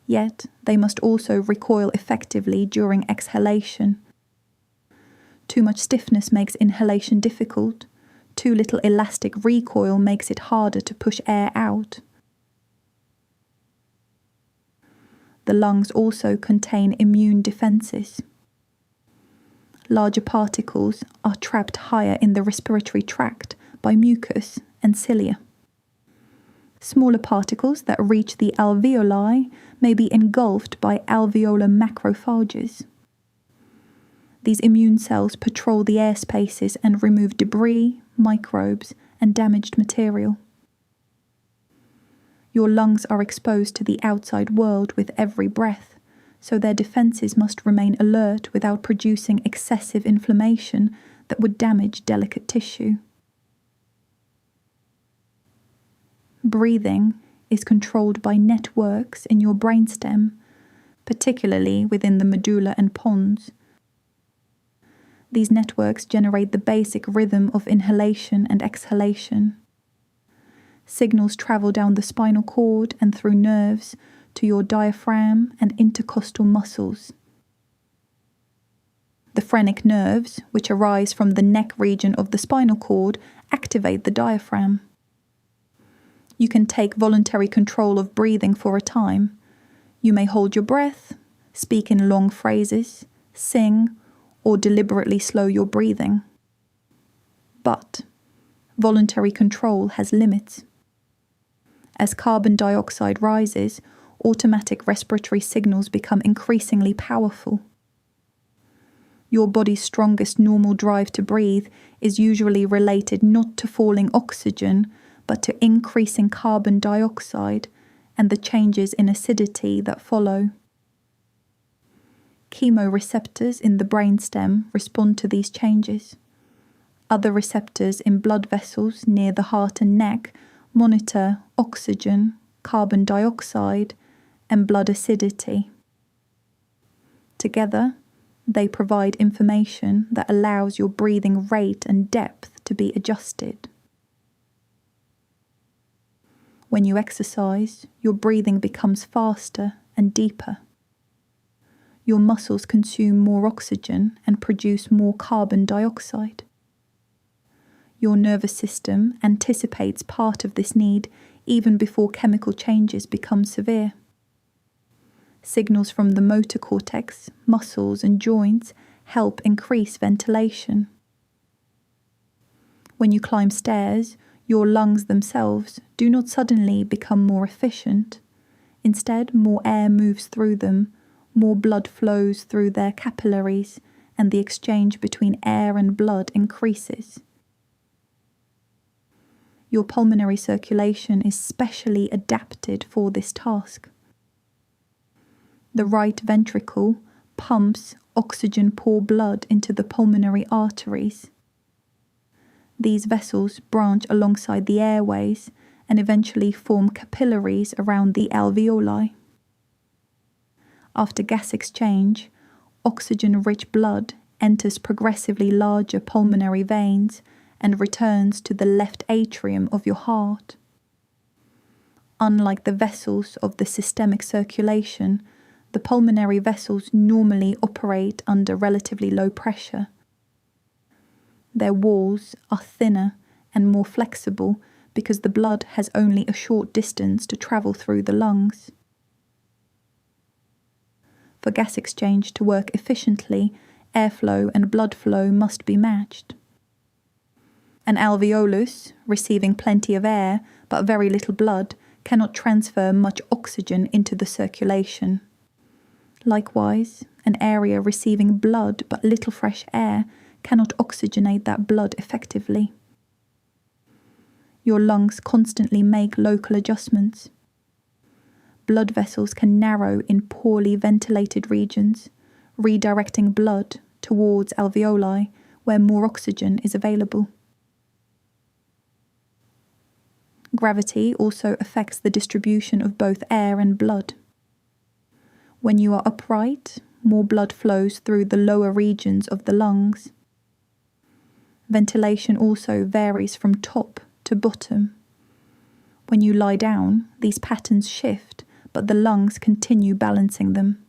Yet, they must also recoil effectively during exhalation. Too much stiffness makes inhalation difficult. Too little elastic recoil makes it harder to push air out. The lungs also contain immune defenses. Larger particles are trapped higher in the respiratory tract by mucus and cilia. Smaller particles that reach the alveoli may be engulfed by alveolar macrophages. These immune cells patrol the air spaces and remove debris, microbes, and damaged material. Your lungs are exposed to the outside world with every breath, so their defenses must remain alert without producing excessive inflammation that would damage delicate tissue. Breathing is controlled by networks in your brainstem, particularly within the medulla and pons. These networks generate the basic rhythm of inhalation and exhalation. Signals travel down the spinal cord and through nerves to your diaphragm and intercostal muscles. The phrenic nerves, which arise from the neck region of the spinal cord, activate the diaphragm. You can take voluntary control of breathing for a time. You may hold your breath, speak in long phrases, sing, or deliberately slow your breathing. But voluntary control has limits. As carbon dioxide rises, automatic respiratory signals become increasingly powerful. Your body's strongest normal drive to breathe is usually related not to falling oxygen, but to increasing carbon dioxide and the changes in acidity that follow. Chemoreceptors in the brainstem respond to these changes. Other receptors in blood vessels near the heart and neck monitor oxygen, carbon dioxide, and blood acidity. Together, they provide information that allows your breathing rate and depth to be adjusted. When you exercise, your breathing becomes faster and deeper. Your muscles consume more oxygen and produce more carbon dioxide. Your nervous system anticipates part of this need even before chemical changes become severe. Signals from the motor cortex, muscles, and joints help increase ventilation. When you climb stairs, your lungs themselves do not suddenly become more efficient. Instead, more air moves through them, more blood flows through their capillaries, and the exchange between air and blood increases. Your pulmonary circulation is specially adapted for this task. The right ventricle pumps oxygen-poor blood into the pulmonary arteries. These vessels branch alongside the airways and eventually form capillaries around the alveoli. After gas exchange, oxygen-rich blood enters progressively larger pulmonary veins and returns to the left atrium of your heart. Unlike the vessels of the systemic circulation, the pulmonary vessels normally operate under relatively low pressure. Their walls are thinner and more flexible because the blood has only a short distance to travel through the lungs. For gas exchange to work efficiently, airflow and blood flow must be matched. An alveolus, receiving plenty of air but very little blood, cannot transfer much oxygen into the circulation. Likewise, an area receiving blood but little fresh air cannot oxygenate that blood effectively. Your lungs constantly make local adjustments. blood vessels can narrow in poorly ventilated regions, redirecting blood towards alveoli where more oxygen is available. Gravity also affects the distribution of both air and blood. When you are upright, more blood flows through the lower regions of the lungs. Ventilation also varies from top to bottom. When you lie down, these patterns shift, but the lungs continue balancing them.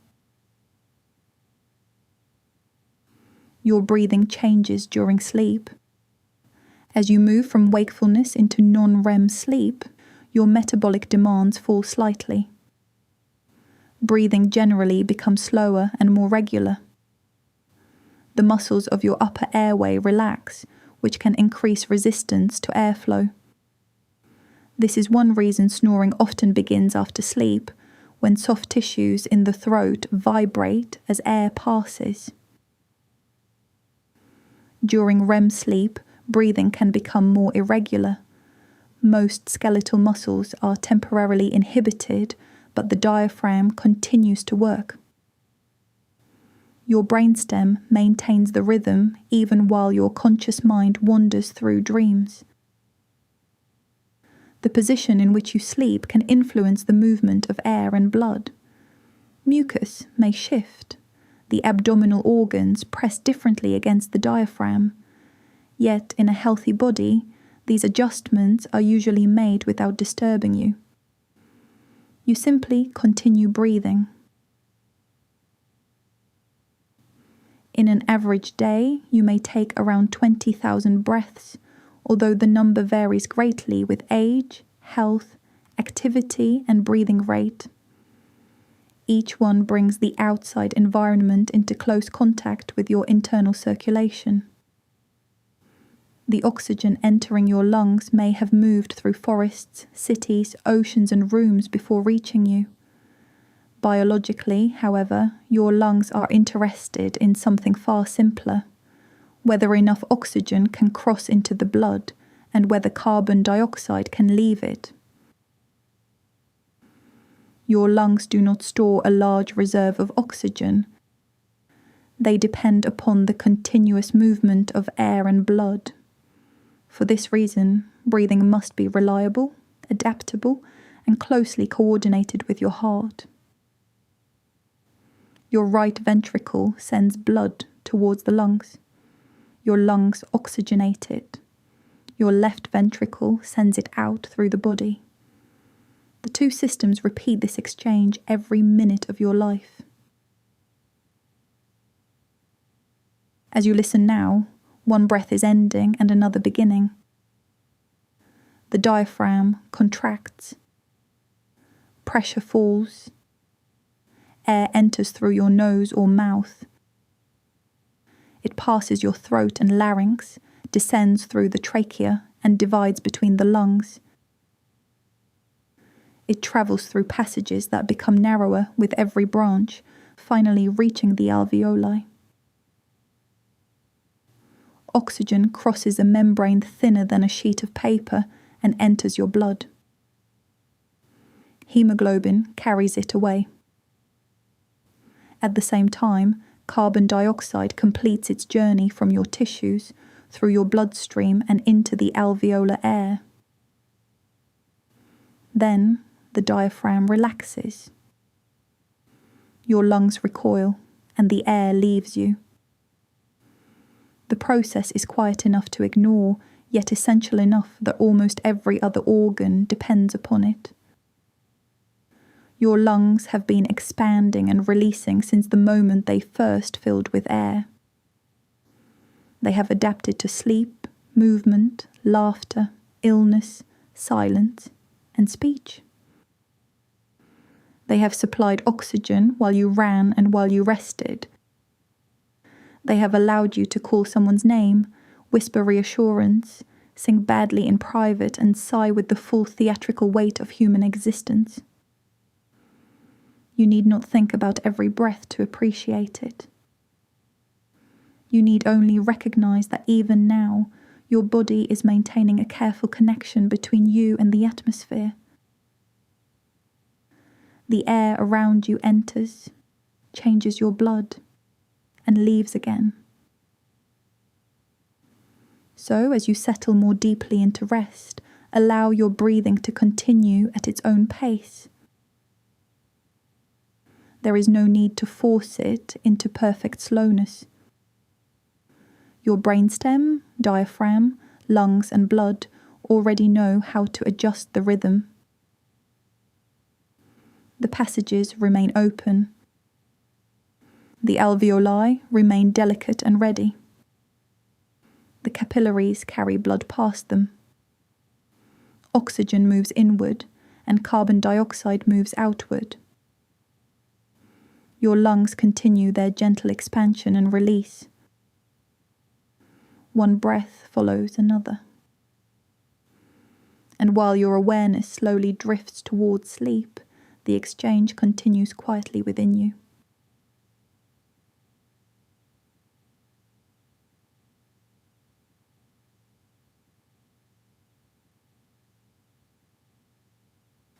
Your breathing changes during sleep. As you move from wakefulness into non-REM sleep, your metabolic demands fall slightly. Breathing generally becomes slower and more regular. The muscles of your upper airway relax, which can increase resistance to airflow. This is one reason snoring often begins after sleep, when soft tissues in the throat vibrate as air passes. During REM sleep, breathing can become more irregular. Most skeletal muscles are temporarily inhibited, but the diaphragm continues to work. Your brainstem maintains the rhythm even while your conscious mind wanders through dreams. The position in which you sleep can influence the movement of air and blood. Mucus may shift. The abdominal organs press differently against the diaphragm. Yet, in a healthy body, these adjustments are usually made without disturbing you. You simply continue breathing. In an average day, you may take around 20,000 breaths, although the number varies greatly with age, health, activity, and breathing rate. Each one brings the outside environment into close contact with your internal circulation. The oxygen entering your lungs may have moved through forests, cities, oceans, and rooms before reaching you. Biologically, however, your lungs are interested in something far simpler: whether enough oxygen can cross into the blood and whether carbon dioxide can leave it. Your lungs do not store a large reserve of oxygen. They depend upon the continuous movement of air and blood. For this reason, breathing must be reliable, adaptable, and closely coordinated with your heart. Your right ventricle sends blood towards the lungs. Your lungs oxygenate it. Your left ventricle sends it out through the body. The two systems repeat this exchange every minute of your life. As you listen now, one breath is ending and another beginning. The diaphragm contracts. Pressure falls. Air enters through your nose or mouth. It passes your throat and larynx, descends through the trachea, and divides between the lungs. It travels through passages that become narrower with every branch, finally reaching the alveoli. Oxygen crosses a membrane thinner than a sheet of paper and enters your blood. Hemoglobin carries it away. At the same time, carbon dioxide completes its journey from your tissues, through your bloodstream and into the alveolar air. Then, the diaphragm relaxes. Your lungs recoil, and the air leaves you. The process is quiet enough to ignore, yet essential enough that almost every other organ depends upon it. Your lungs have been expanding and releasing since the moment they first filled with air. They have adapted to sleep, movement, laughter, illness, silence, and speech. They have supplied oxygen while you ran and while you rested. They have allowed you to call someone's name, whisper reassurance, sing badly in private, and sigh with the full theatrical weight of human existence. You need not think about every breath to appreciate it. You need only recognize that even now, your body is maintaining a careful connection between you and the atmosphere. The air around you enters, changes your blood, and leaves again. So, as you settle more deeply into rest, allow your breathing to continue at its own pace. There is no need to force it into perfect slowness. Your brainstem, diaphragm, lungs, and blood already know how to adjust the rhythm. The passages remain open. The alveoli remain delicate and ready. The capillaries carry blood past them. Oxygen moves inward and carbon dioxide moves outward. Your lungs continue their gentle expansion and release. One breath follows another. And while your awareness slowly drifts towards sleep, the exchange continues quietly within you.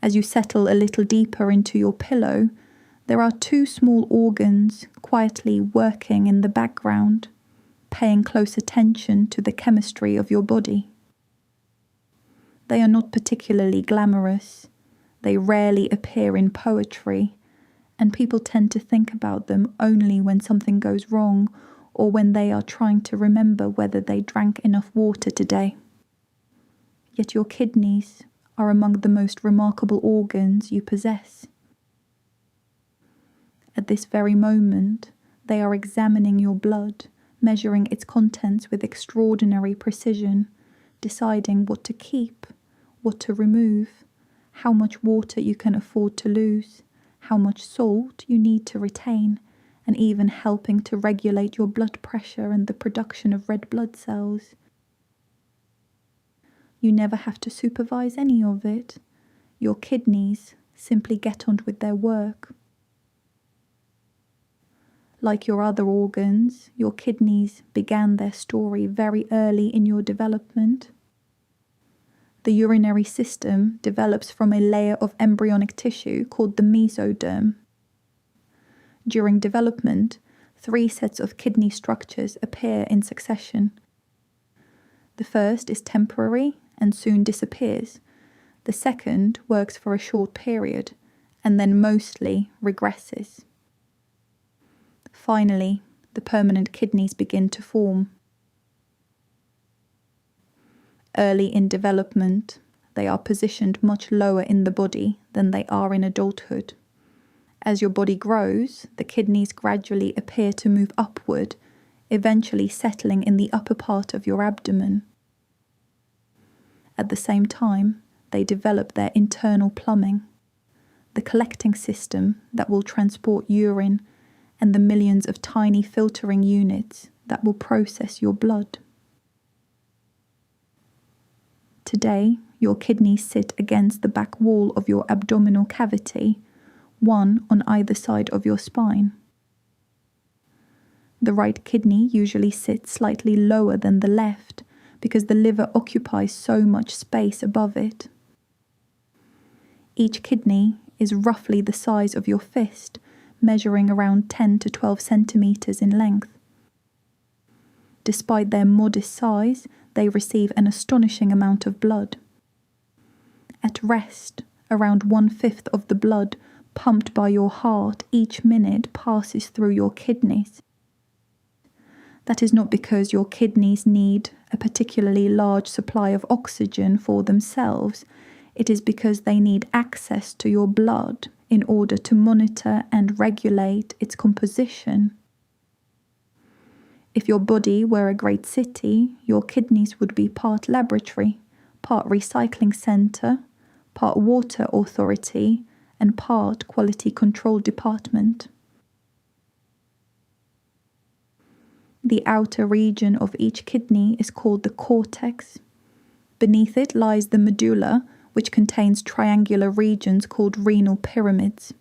As you settle a little deeper into your pillow, there are two small organs quietly working in the background, paying close attention to the chemistry of your body. They are not particularly glamorous. They rarely appear in poetry, and people tend to think about them only when something goes wrong or when they are trying to remember whether they drank enough water today. Yet your kidneys are among the most remarkable organs you possess. At this very moment, they are examining your blood, measuring its contents with extraordinary precision, deciding what to keep, what to remove, how much water you can afford to lose, how much salt you need to retain, and even helping to regulate your blood pressure and the production of red blood cells. You never have to supervise any of it. Your kidneys simply get on with their work. Like your other organs, your kidneys began their story very early in your development. The urinary system develops from a layer of embryonic tissue called the mesoderm. During development, 3 sets of kidney structures appear in succession. The first is temporary and soon disappears. The second works for a short period and then mostly regresses. Finally, the permanent kidneys begin to form. Early in development, they are positioned much lower in the body than they are in adulthood. As your body grows, the kidneys gradually appear to move upward, eventually settling in the upper part of your abdomen. At the same time, they develop their internal plumbing, the collecting system that will transport urine, and the millions of tiny filtering units that will process your blood. Today, your kidneys sit against the back wall of your abdominal cavity, one on either side of your spine. The right kidney usually sits slightly lower than the left because the liver occupies so much space above it. Each kidney is roughly the size of your fist, measuring around 10 to 12 centimeters in length. Despite their modest size, they receive an astonishing amount of blood. At rest, around 1/5 of the blood pumped by your heart each minute passes through your kidneys. That is not because your kidneys need a particularly large supply of oxygen for themselves. It is because they need access to your blood in order to monitor and regulate its composition. If your body were a great city, your kidneys would be part laboratory, part recycling center, part water authority, and part quality control department. The outer region of each kidney is called the cortex. Beneath it lies the medulla, which contains triangular regions called renal pyramids.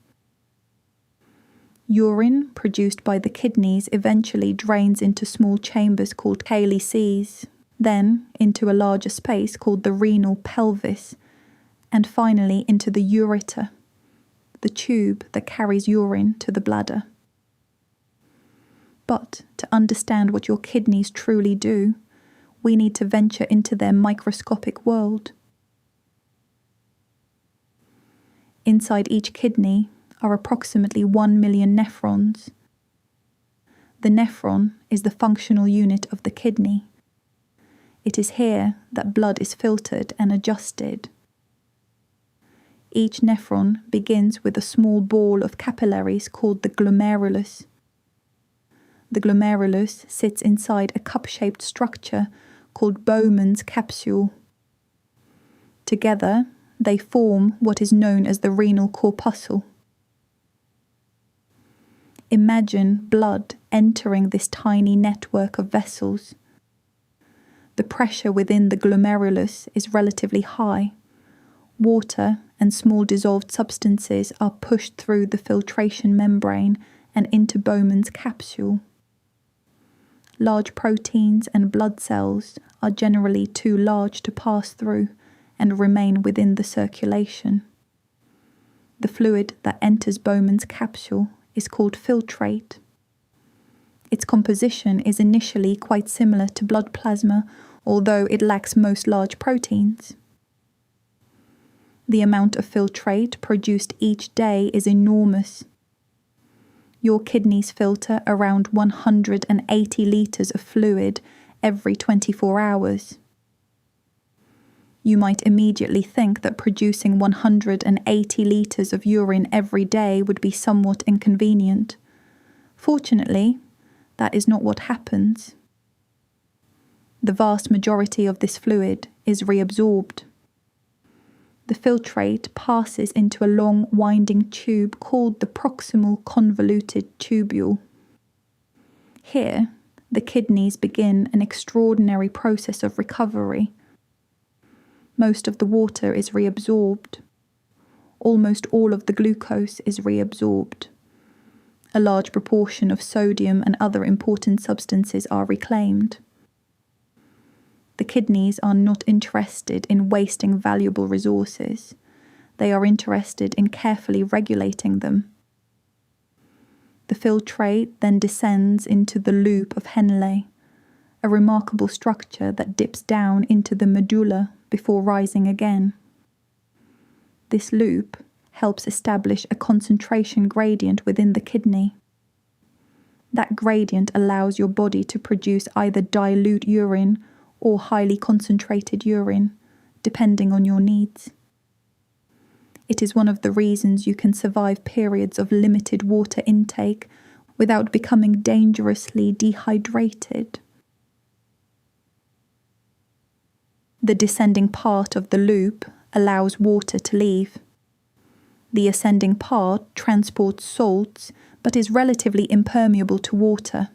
Urine produced by the kidneys eventually drains into small chambers called calyces, then into a larger space called the renal pelvis, and finally into the ureter. The the tube that carries urine to the bladder. But to understand what your kidneys truly do, we need to venture into their microscopic world. Inside each kidney are approximately 1 million nephrons. The nephron is the functional unit of the kidney. It is here that blood is filtered and adjusted. Each nephron begins with a small ball of capillaries called the glomerulus. The glomerulus sits inside a cup-shaped structure called Bowman's capsule. Together, they form what is known as the renal corpuscle. Imagine blood entering this tiny network of vessels. The pressure within the glomerulus is relatively high. Water and small dissolved substances are pushed through the filtration membrane and into Bowman's capsule. Large proteins and blood cells are generally too large to pass through and remain within the circulation. The fluid that enters Bowman's capsule is called filtrate. Its composition is initially quite similar to blood plasma, although it lacks most large proteins. The amount of filtrate produced each day is enormous. Your kidneys filter around 180 litres of fluid every 24 hours. You might immediately think that producing 180 litres of urine every day would be somewhat inconvenient. Fortunately, that is not what happens. The vast majority of this fluid is reabsorbed. The filtrate passes into a long winding tube called the proximal convoluted tubule. Here, the kidneys begin an extraordinary process of recovery. Most of the water is reabsorbed. Almost all of the glucose is reabsorbed. A large proportion of sodium and other important substances are reclaimed. The kidneys are not interested in wasting valuable resources. They are interested in carefully regulating them. The filtrate then descends into the loop of Henle, a remarkable structure that dips down into the medulla before rising again. This loop helps establish a concentration gradient within the kidney. That gradient allows your body to produce either dilute urine or highly concentrated urine, depending on your needs. It is one of the reasons you can survive periods of limited water intake without becoming dangerously dehydrated. The descending part of the loop allows water to leave. The ascending part transports salts but is relatively impermeable to water.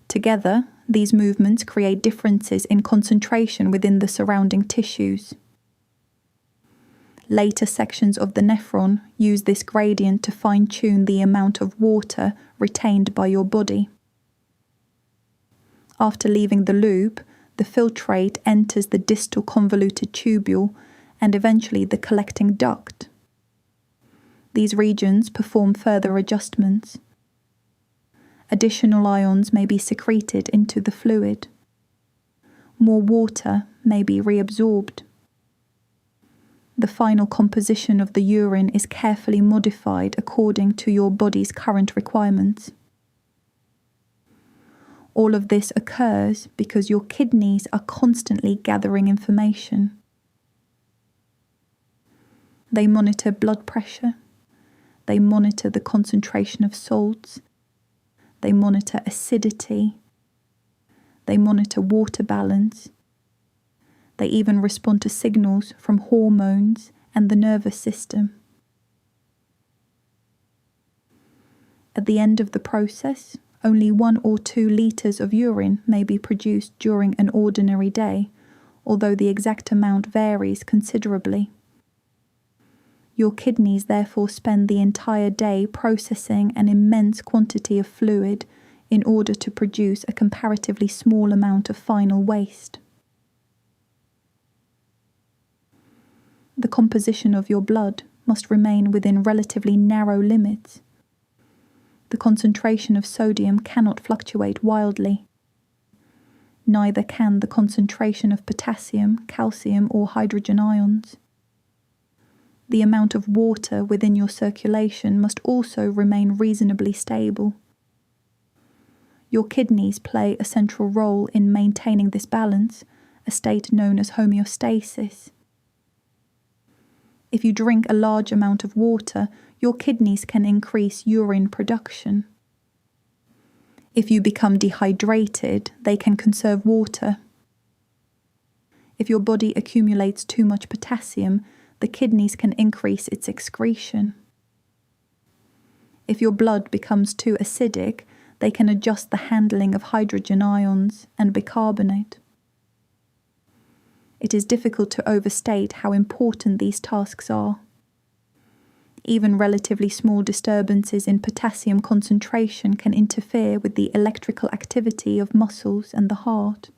Together, these movements create differences in concentration within the surrounding tissues. Later sections of the nephron use this gradient to fine-tune the amount of water retained by your body. After leaving the loop, the filtrate enters the distal convoluted tubule and eventually the collecting duct. These regions perform further adjustments. Additional ions may be secreted into the fluid. More water may be reabsorbed. The final composition of the urine is carefully modified according to your body's current requirements. All of this occurs because your kidneys are constantly gathering information. They monitor blood pressure. They monitor the concentration of salts. They monitor acidity. They monitor water balance. They even respond to signals from hormones and the nervous system. At the end of the process, only 1 or 2 litres of urine may be produced during an ordinary day, although the exact amount varies considerably. Your kidneys therefore spend the entire day processing an immense quantity of fluid in order to produce a comparatively small amount of final waste. The composition of your blood must remain within relatively narrow limits. The concentration of sodium cannot fluctuate wildly. Neither can the concentration of potassium, calcium, or hydrogen ions. The amount of water within your circulation must also remain reasonably stable. Your kidneys play a central role in maintaining this balance, a state known as homeostasis. If you drink a large amount of water, your kidneys can increase urine production. If you become dehydrated, they can conserve water. If your body accumulates too much potassium, the kidneys can increase its excretion. If your blood becomes too acidic, they can adjust the handling of hydrogen ions and bicarbonate. It is difficult to overstate how important these tasks are. Even relatively small disturbances in potassium concentration can interfere with the electrical activity of muscles and the heart.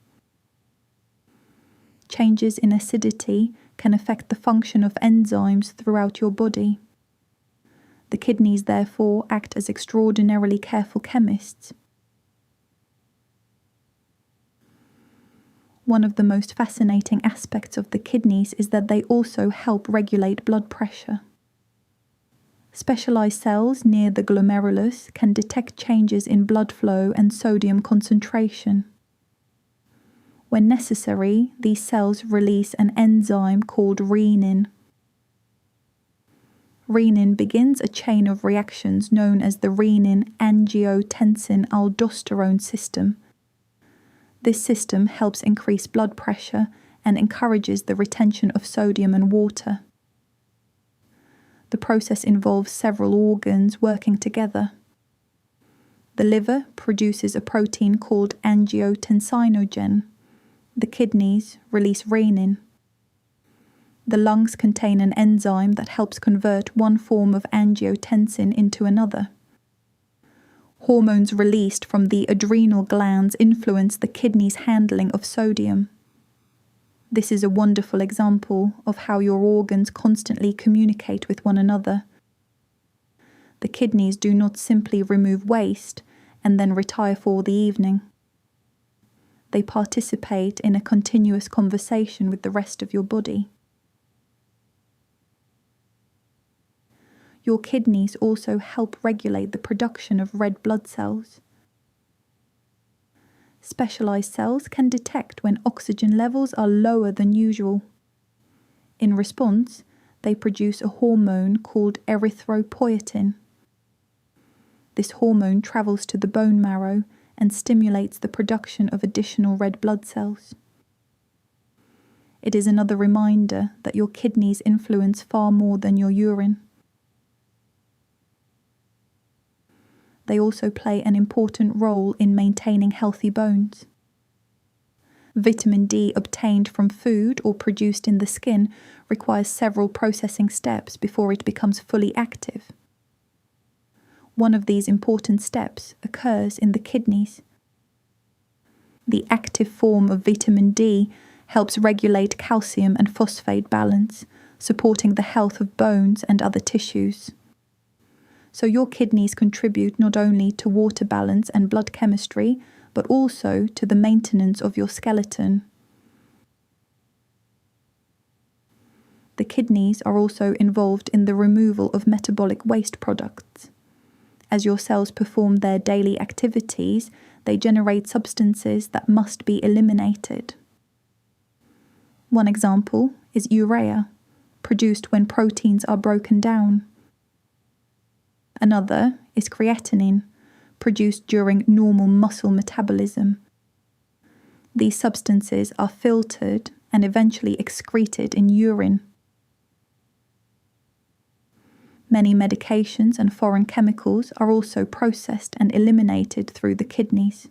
Changes in acidity can affect the function of enzymes throughout your body. The kidneys, therefore, act as extraordinarily careful chemists. One of the most fascinating aspects of the kidneys is that they also help regulate blood pressure. Specialized cells near the glomerulus can detect changes in blood flow and sodium concentration. When necessary, these cells release an enzyme called renin. Renin begins a chain of reactions known as the renin-angiotensin-aldosterone system. This system helps increase blood pressure and encourages the retention of sodium and water. The process involves several organs working together. The liver produces a protein called angiotensinogen. The kidneys release renin. The lungs contain an enzyme that helps convert one form of angiotensin into another. Hormones released from the adrenal glands influence the kidneys' handling of sodium. This is a wonderful example of how your organs constantly communicate with one another. The kidneys do not simply remove waste and then retire for the evening. They participate in a continuous conversation with the rest of your body. Your kidneys also help regulate the production of red blood cells. Specialized cells can detect when oxygen levels are lower than usual. In response, they produce a hormone called erythropoietin. This hormone travels to the bone marrow and stimulates the production of additional red blood cells. It is another reminder that your kidneys influence far more than your urine. They also play an important role in maintaining healthy bones. Vitamin D obtained from food or produced in the skin requires several processing steps before it becomes fully active. One of these important steps occurs in the kidneys. The active form of vitamin D helps regulate calcium and phosphate balance, supporting the health of bones and other tissues. So your kidneys contribute not only to water balance and blood chemistry, but also to the maintenance of your skeleton. The kidneys are also involved in the removal of metabolic waste products. As your cells perform their daily activities, they generate substances that must be eliminated. One example is urea, produced when proteins are broken down. Another is creatinine, produced during normal muscle metabolism. These substances are filtered and eventually excreted in urine. Many medications and foreign chemicals are also processed and eliminated through the kidneys.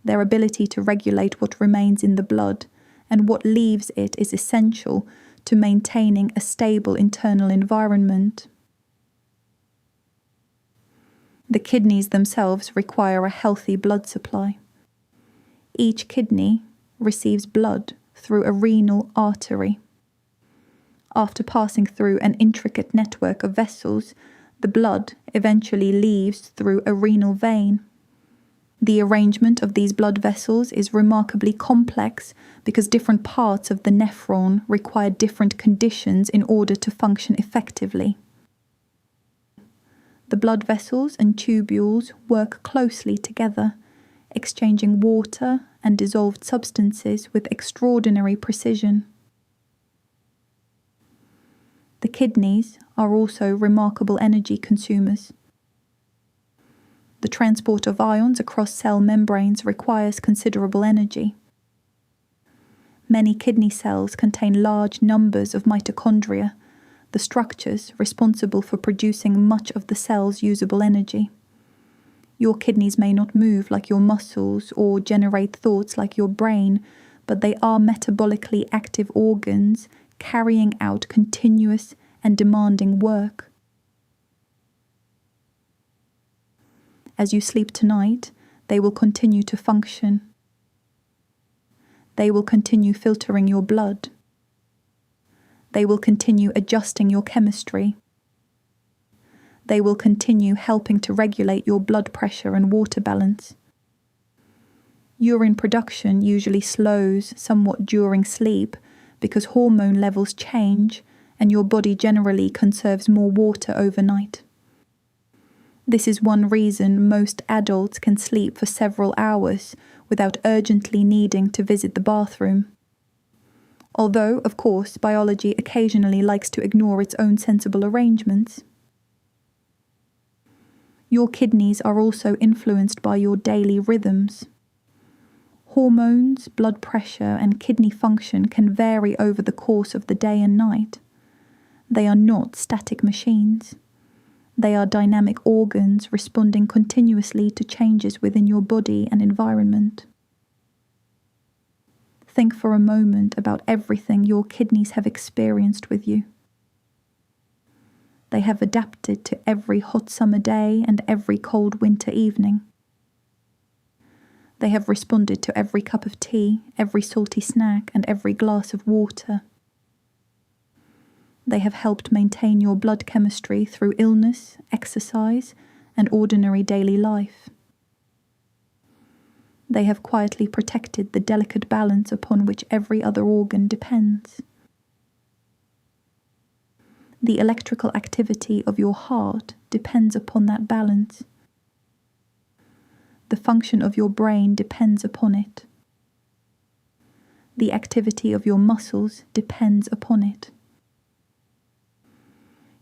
Their ability to regulate what remains in the blood and what leaves it is essential to maintaining a stable internal environment. The kidneys themselves require a healthy blood supply. Each kidney receives blood through a renal artery. After passing through an intricate network of vessels, the blood eventually leaves through a renal vein. The arrangement of these blood vessels is remarkably complex because different parts of the nephron require different conditions in order to function effectively. The blood vessels and tubules work closely together, exchanging water and dissolved substances with extraordinary precision. The kidneys are also remarkable energy consumers. The transport of ions across cell membranes requires considerable energy. Many kidney cells contain large numbers of mitochondria, the structures responsible for producing much of the cell's usable energy. Your kidneys may not move like your muscles or generate thoughts like your brain, but they are metabolically active organs carrying out continuous and demanding work. As you sleep tonight, they will continue to function. They will continue filtering your blood. They will continue adjusting your chemistry. They will continue helping to regulate your blood pressure and water balance. Urine production usually slows somewhat during sleep because hormone levels change and your body generally conserves more water overnight. This is one reason most adults can sleep for several hours without urgently needing to visit the bathroom. Although, of course, biology occasionally likes to ignore its own sensible arrangements. Your kidneys are also influenced by your daily rhythms. Hormones, blood pressure, and kidney function can vary over the course of the day and night. They are not static machines. They are dynamic organs responding continuously to changes within your body and environment. Think for a moment about everything your kidneys have experienced with you. They have adapted to every hot summer day and every cold winter evening. They have responded to every cup of tea, every salty snack, and every glass of water. They have helped maintain your blood chemistry through illness, exercise, and ordinary daily life. They have quietly protected the delicate balance upon which every other organ depends. The electrical activity of your heart depends upon that balance. The function of your brain depends upon it. The activity of your muscles depends upon it.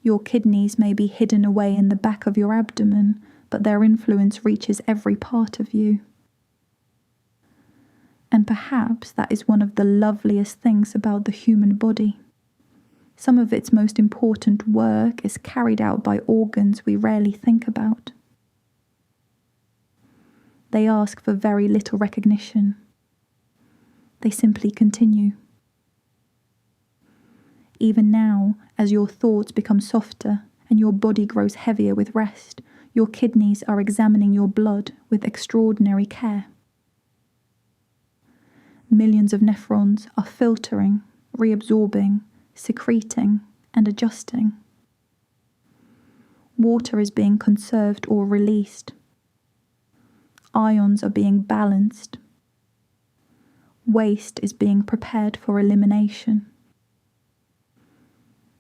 Your kidneys may be hidden away in the back of your abdomen, but their influence reaches every part of you. And perhaps that is one of the loveliest things about the human body. Some of its most important work is carried out by organs we rarely think about. They ask for very little recognition. They simply continue. Even now, as your thoughts become softer and your body grows heavier with rest, your kidneys are examining your blood with extraordinary care. Millions of nephrons are filtering, reabsorbing, secreting, and adjusting. Water is being conserved or released. Ions are being balanced. Waste is being prepared for elimination.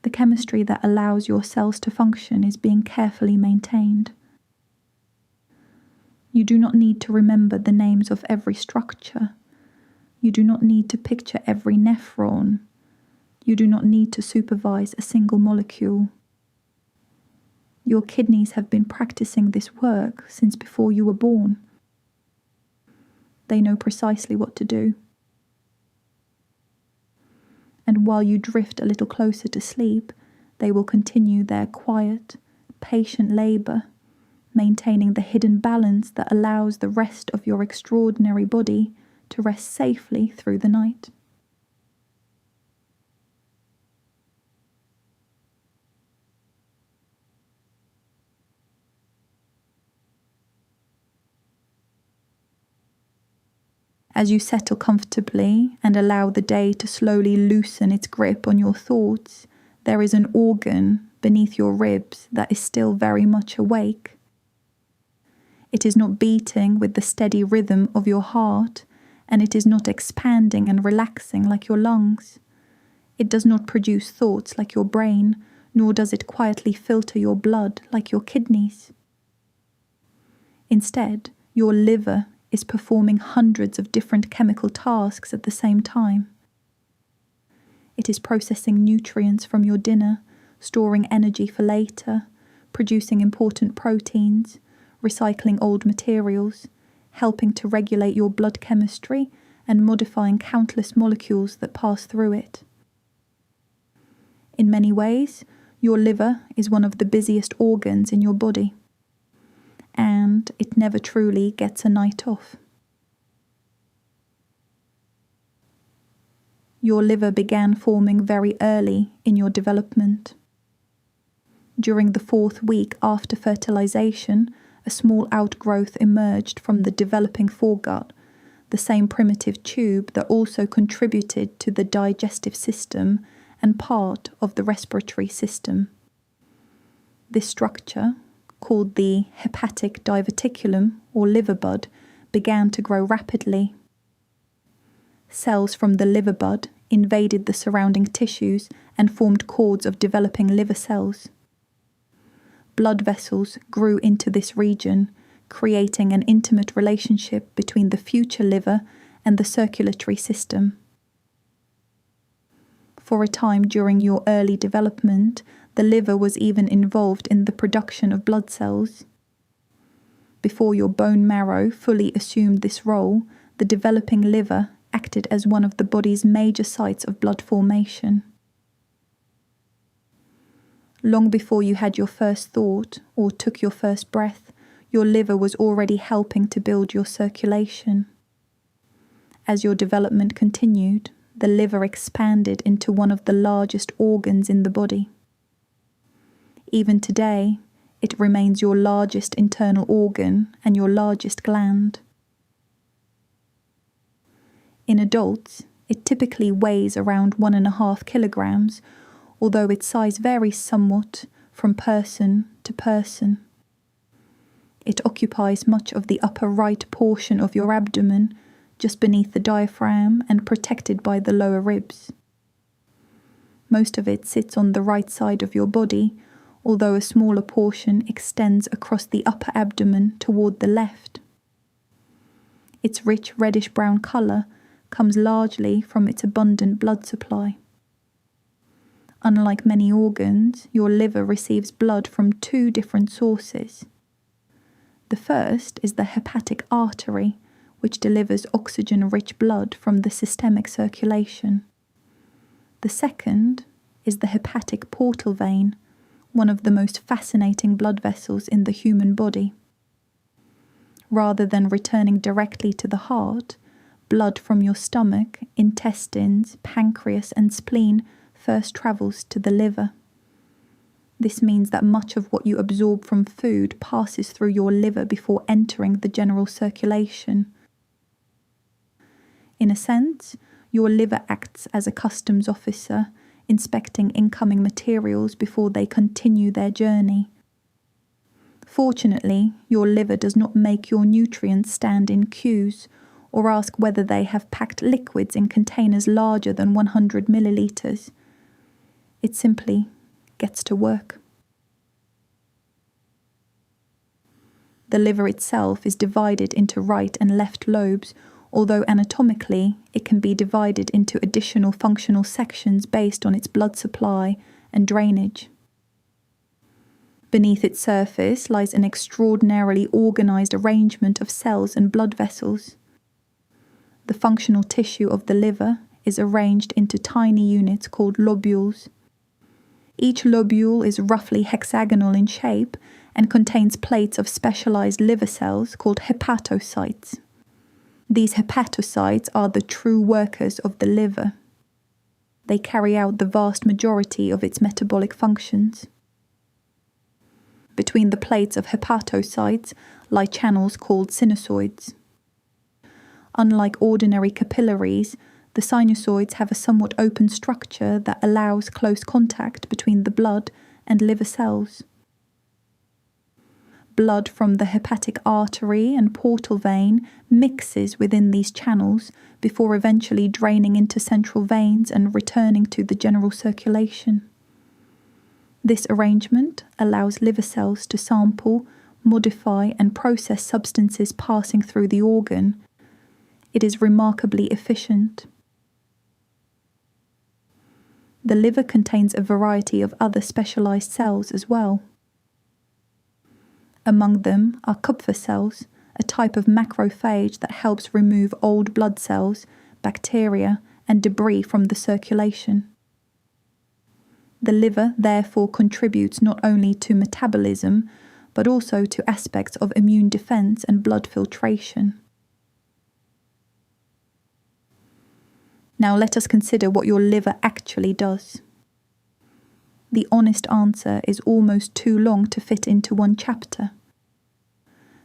The chemistry that allows your cells to function is being carefully maintained. You do not need to remember the names of every structure. You do not need to picture every nephron. You do not need to supervise a single molecule. Your kidneys have been practicing this work since before you were born. They know precisely what to do. And while you drift a little closer to sleep, they will continue their quiet, patient labour, maintaining the hidden balance that allows the rest of your extraordinary body to rest safely through the night. As you settle comfortably and allow the day to slowly loosen its grip on your thoughts, there is an organ beneath your ribs that is still very much awake. It is not beating with the steady rhythm of your heart, and it is not expanding and relaxing like your lungs. It does not produce thoughts like your brain, nor does it quietly filter your blood like your kidneys. Instead, your liver is performing hundreds of different chemical tasks at the same time. It is processing nutrients from your dinner, storing energy for later, producing important proteins, recycling old materials, helping to regulate your blood chemistry, and modifying countless molecules that pass through it. In many ways, your liver is one of the busiest organs in your body, and it never truly gets a night off. Your liver began forming very early in your development. During the 4th week after fertilization, a small outgrowth emerged from the developing foregut, the same primitive tube that also contributed to the digestive system and part of the respiratory system. This structure, called the hepatic diverticulum or liver bud, began to grow rapidly. Cells from the liver bud invaded the surrounding tissues and formed cords of developing liver cells. Blood vessels grew into this region, creating an intimate relationship between the future liver and the circulatory system. For a time during your early development, the liver was even involved in the production of blood cells. Before your bone marrow fully assumed this role, the developing liver acted as one of the body's major sites of blood formation. Long before you had your first thought or took your first breath, your liver was already helping to build your circulation. As your development continued, the liver expanded into one of the largest organs in the body. Even today, it remains your largest internal organ and your largest gland. In adults, it typically weighs around 1.5 kilograms, although its size varies somewhat from person to person. It occupies much of the upper right portion of your abdomen, just beneath the diaphragm and protected by the lower ribs. Most of it sits on the right side of your body, although a smaller portion extends across the upper abdomen toward the left. Its rich reddish-brown colour comes largely from its abundant blood supply. Unlike many organs, your liver receives blood from 2 different sources. The first is the hepatic artery, which delivers oxygen-rich blood from the systemic circulation. The second is the hepatic portal vein, one of the most fascinating blood vessels in the human body. Rather than returning directly to the heart, blood from your stomach, intestines, pancreas, and spleen first travels to the liver. This means that much of what you absorb from food passes through your liver before entering the general circulation. In a sense, your liver acts as a customs officer, inspecting incoming materials before they continue their journey. Fortunately, your liver does not make your nutrients stand in queues or ask whether they have packed liquids in containers larger than 100 milliliters. It simply gets to work. The liver itself is divided into right and left lobes, although anatomically it can be divided into additional functional sections based on its blood supply and drainage. Beneath its surface lies an extraordinarily organized arrangement of cells and blood vessels. The functional tissue of the liver is arranged into tiny units called lobules. Each lobule is roughly hexagonal in shape and contains plates of specialized liver cells called hepatocytes. These hepatocytes are the true workers of the liver. They carry out the vast majority of its metabolic functions. Between the plates of hepatocytes lie channels called sinusoids. Unlike ordinary capillaries, the sinusoids have a somewhat open structure that allows close contact between the blood and liver cells. Blood from the hepatic artery and portal vein mixes within these channels before eventually draining into central veins and returning to the general circulation. This arrangement allows liver cells to sample, modify, and process substances passing through the organ. It is remarkably efficient. The liver contains a variety of other specialized cells as well. Among them are Kupfer cells, a type of macrophage that helps remove old blood cells, bacteria, and debris from the circulation. The liver therefore contributes not only to metabolism, but also to aspects of immune defense and blood filtration. Now let us consider what your liver actually does. The honest answer is almost too long to fit into one chapter.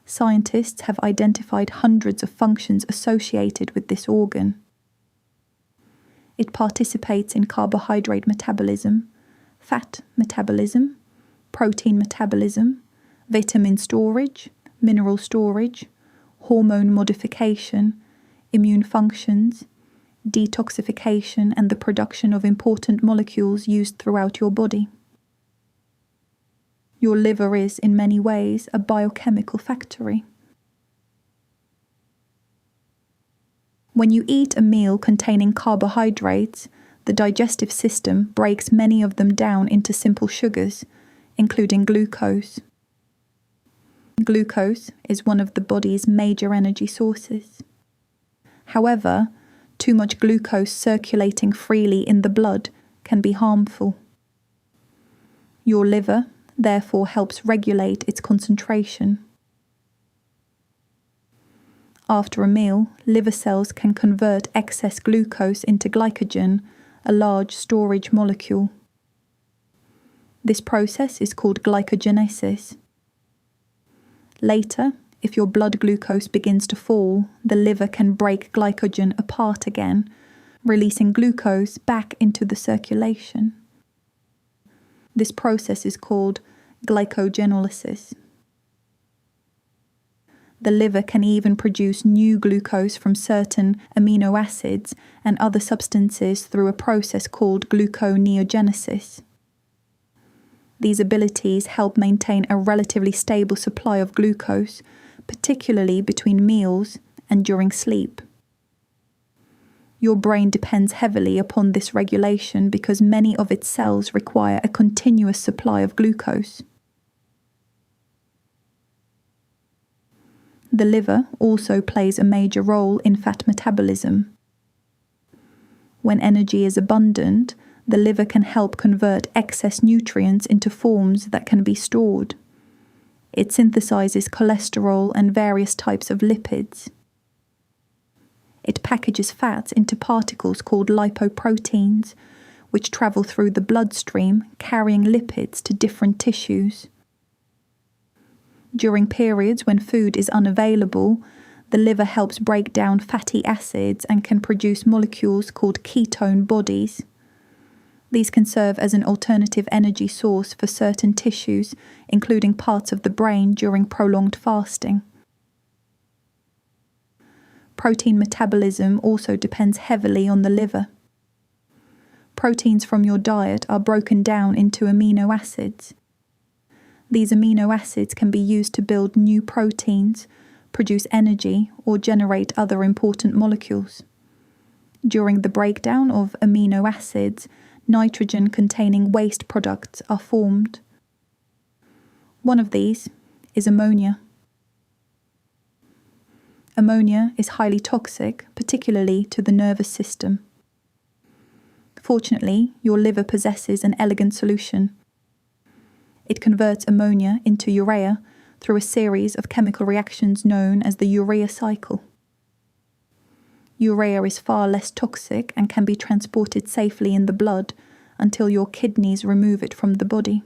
Scientists have identified hundreds of functions associated with this organ. It participates in carbohydrate metabolism, fat metabolism, protein metabolism, vitamin storage, mineral storage, hormone modification, immune functions, detoxification, and the production of important molecules used throughout your body. Your liver is, in many ways, a biochemical factory. When you eat a meal containing carbohydrates, the digestive system breaks many of them down into simple sugars, including glucose. Glucose is one of the body's major energy sources. However, too much glucose circulating freely in the blood can be harmful. Your liver therefore helps regulate its concentration. After a meal, liver cells can convert excess glucose into glycogen, a large storage molecule. This process is called glycogenesis. Later, if your blood glucose begins to fall, the liver can break glycogen apart again, releasing glucose back into the circulation. This process is called glycogenolysis. The liver can even produce new glucose from certain amino acids and other substances through a process called gluconeogenesis. These abilities help maintain a relatively stable supply of glucose, particularly between meals and during sleep. Your brain depends heavily upon this regulation because many of its cells require a continuous supply of glucose. The liver also plays a major role in fat metabolism. When energy is abundant, the liver can help convert excess nutrients into forms that can be stored. It synthesizes cholesterol and various types of lipids. It packages fats into particles called lipoproteins, which travel through the bloodstream, carrying lipids to different tissues. During periods when food is unavailable, the liver helps break down fatty acids and can produce molecules called ketone bodies. These can serve as an alternative energy source for certain tissues, including parts of the brain during prolonged fasting. Protein metabolism also depends heavily on the liver. Proteins from your diet are broken down into amino acids. These amino acids can be used to build new proteins, produce energy, or generate other important molecules. During the breakdown of amino acids, nitrogen-containing waste products are formed. One of these is ammonia. Ammonia is highly toxic, particularly to the nervous system. Fortunately, your liver possesses an elegant solution. It converts ammonia into urea through a series of chemical reactions known as the urea cycle. Urea is far less toxic and can be transported safely in the blood until your kidneys remove it from the body.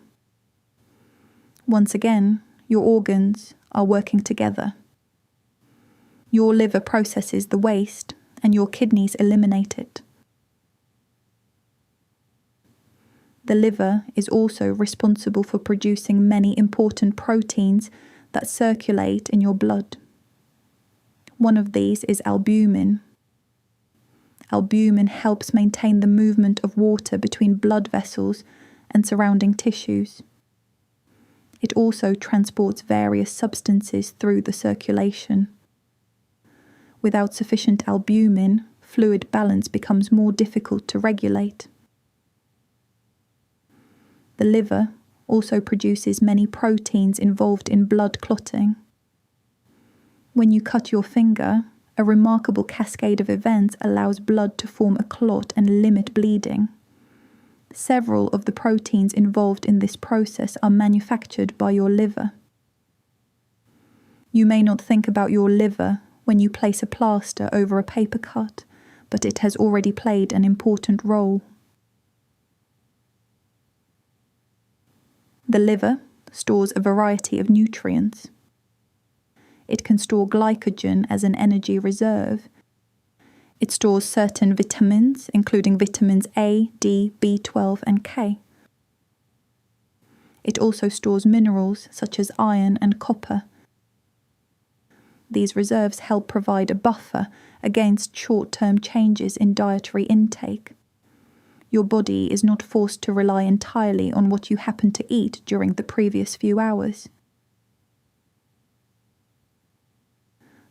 Once again, your organs are working together. Your liver processes the waste, and your kidneys eliminate it. The liver is also responsible for producing many important proteins that circulate in your blood. One of these is albumin. Albumin helps maintain the movement of water between blood vessels and surrounding tissues. It also transports various substances through the circulation. Without sufficient albumin, fluid balance becomes more difficult to regulate. The liver also produces many proteins involved in blood clotting. When you cut your finger, a remarkable cascade of events allows blood to form a clot and limit bleeding. Several of the proteins involved in this process are manufactured by your liver. You may not think about your liver when you place a plaster over a paper cut, but it has already played an important role. The liver stores a variety of nutrients. It can store glycogen as an energy reserve. It stores certain vitamins, including vitamins A, D, B12, and K. It also stores minerals such as iron and copper. These reserves help provide a buffer against short-term changes in dietary intake. Your body is not forced to rely entirely on what you happen to eat during the previous few hours.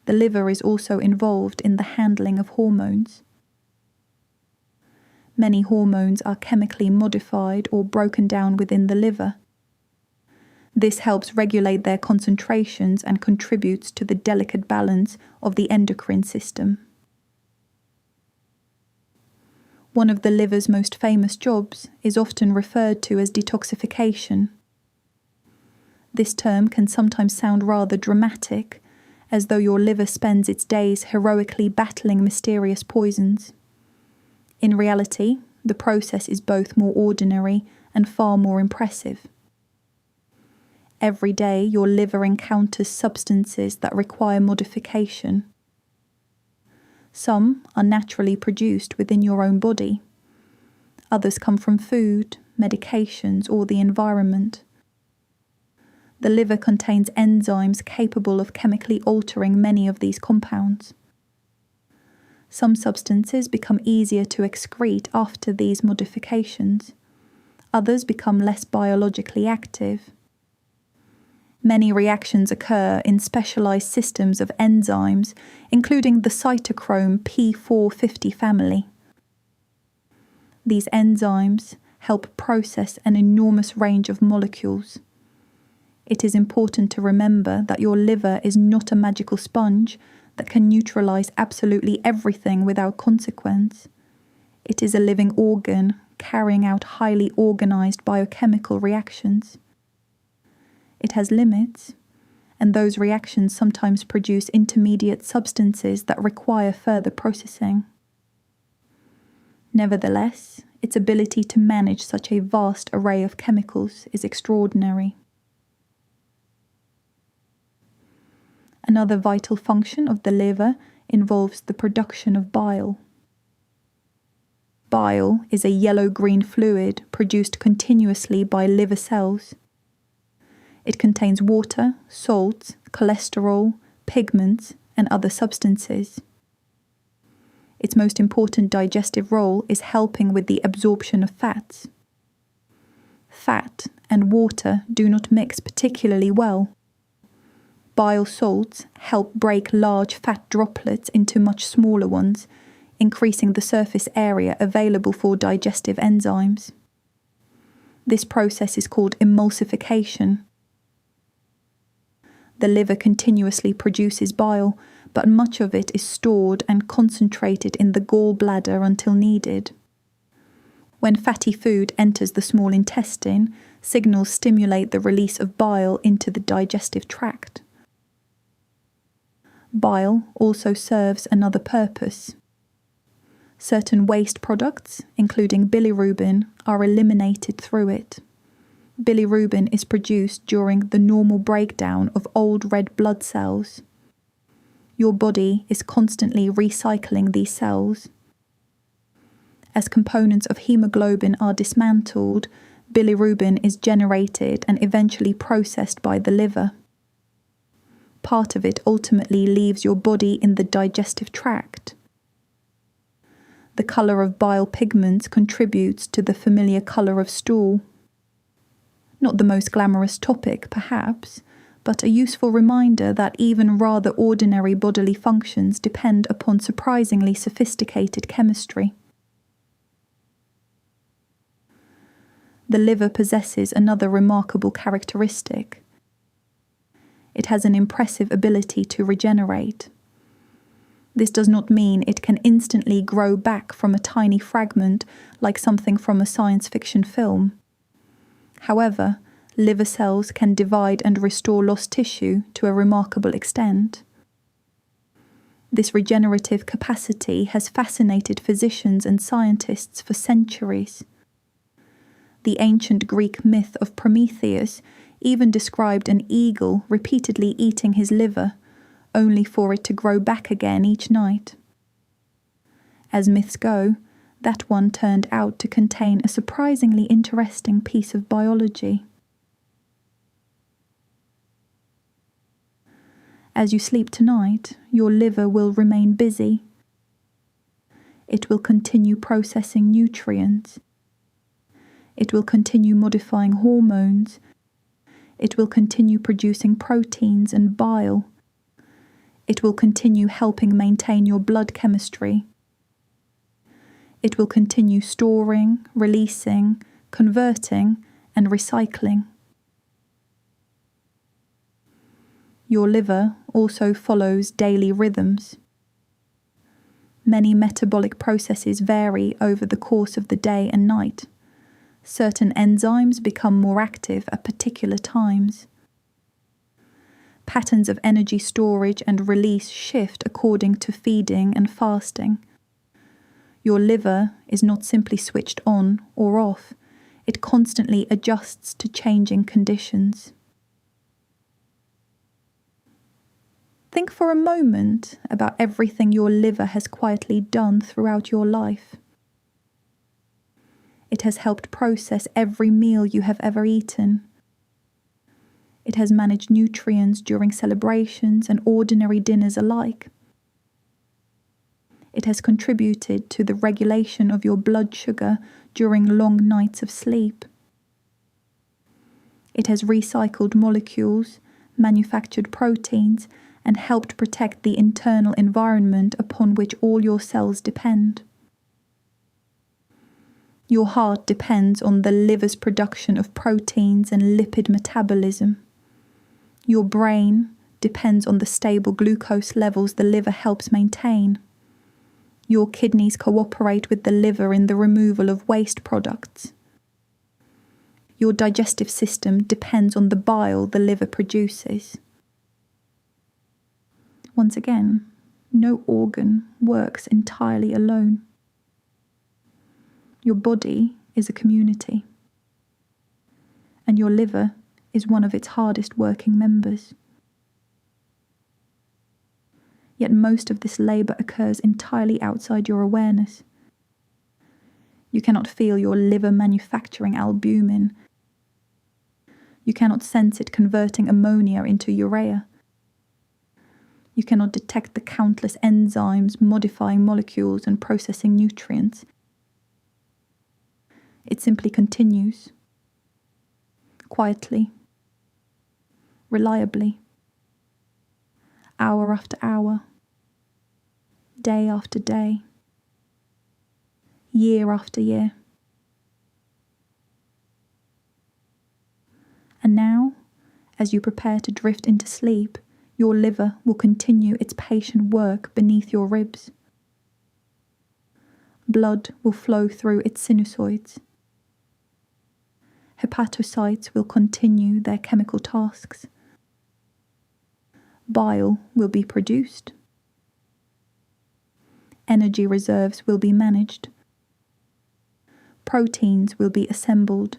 The liver is also involved in the handling of hormones. Many hormones are chemically modified or broken down within the liver. This helps regulate their concentrations and contributes to the delicate balance of the endocrine system. One of the liver's most famous jobs is often referred to as detoxification. This term can sometimes sound rather dramatic, as though your liver spends its days heroically battling mysterious poisons. In reality, the process is both more ordinary and far more impressive. Every day, your liver encounters substances that require modification. Some are naturally produced within your own body. Others come from food, medications, or the environment. The liver contains enzymes capable of chemically altering many of these compounds. Some substances become easier to excrete after these modifications. Others become less biologically active. Many reactions occur in specialized systems of enzymes, including the cytochrome P450 family. These enzymes help process an enormous range of molecules. It is important to remember that your liver is not a magical sponge that can neutralize absolutely everything without consequence. It is a living organ carrying out highly organized biochemical reactions. It has limits, and those reactions sometimes produce intermediate substances that require further processing. Nevertheless, its ability to manage such a vast array of chemicals is extraordinary. Another vital function of the liver involves the production of bile. Bile is a yellow-green fluid produced continuously by liver cells. It contains water, salts, cholesterol, pigments, and other substances. Its most important digestive role is helping with the absorption of fats. Fat and water do not mix particularly well. Bile salts help break large fat droplets into much smaller ones, increasing the surface area available for digestive enzymes. This process is called emulsification. The liver continuously produces bile, but much of it is stored and concentrated in the gallbladder until needed. When fatty food enters the small intestine, signals stimulate the release of bile into the digestive tract. Bile also serves another purpose. Certain waste products, including bilirubin, are eliminated through it. Bilirubin is produced during the normal breakdown of old red blood cells. Your body is constantly recycling these cells. As components of hemoglobin are dismantled, bilirubin is generated and eventually processed by the liver. Part of it ultimately leaves your body in the digestive tract. The colour of bile pigments contributes to the familiar colour of stool. Not the most glamorous topic, perhaps, but a useful reminder that even rather ordinary bodily functions depend upon surprisingly sophisticated chemistry. The liver possesses another remarkable characteristic. It has an impressive ability to regenerate. This does not mean it can instantly grow back from a tiny fragment like something from a science fiction film. However, liver cells can divide and restore lost tissue to a remarkable extent. This regenerative capacity has fascinated physicians and scientists for centuries. The ancient Greek myth of Prometheus even described an eagle repeatedly eating his liver, only for it to grow back again each night. As myths go, that one turned out to contain a surprisingly interesting piece of biology. As you sleep tonight, your liver will remain busy. It will continue processing nutrients. It will continue modifying hormones. It will continue producing proteins and bile. It will continue helping maintain your blood chemistry. It will continue storing, releasing, converting, and recycling. Your liver also follows daily rhythms. Many metabolic processes vary over the course of the day and night. Certain enzymes become more active at particular times. Patterns of energy storage and release shift according to feeding and fasting. Your liver is not simply switched on or off, it constantly adjusts to changing conditions. Think for a moment about everything your liver has quietly done throughout your life. It has helped process every meal you have ever eaten. It has managed nutrients during celebrations and ordinary dinners alike. It has contributed to the regulation of your blood sugar during long nights of sleep. It has recycled molecules, manufactured proteins, and helped protect the internal environment upon which all your cells depend. Your heart depends on the liver's production of proteins and lipid metabolism. Your brain depends on the stable glucose levels the liver helps maintain. Your kidneys cooperate with the liver in the removal of waste products. Your digestive system depends on the bile the liver produces. Once again, no organ works entirely alone. Your body is a community, and your liver is one of its hardest working members. Yet most of this labour occurs entirely outside your awareness. You cannot feel your liver manufacturing albumin. You cannot sense it converting ammonia into urea. You cannot detect the countless enzymes modifying molecules and processing nutrients. It simply continues, quietly, reliably, hour after hour, day after day, year after year. And now, as you prepare to drift into sleep, your liver will continue its patient work beneath your ribs. Blood will flow through its sinusoids. Hepatocytes will continue their chemical tasks. Bile will be produced. Energy reserves will be managed. Proteins will be assembled.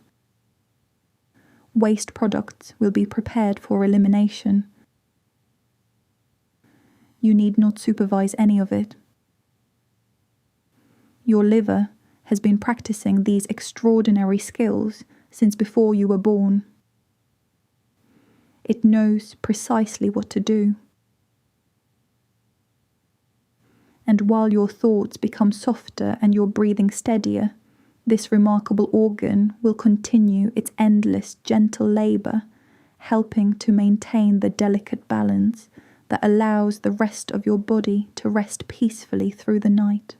Waste products will be prepared for elimination. You need not supervise any of it. Your liver has been practicing these extraordinary skills since before you were born. It knows precisely what to do. And while your thoughts become softer and your breathing steadier, this remarkable organ will continue its endless, gentle labour, helping to maintain the delicate balance that allows the rest of your body to rest peacefully through the night.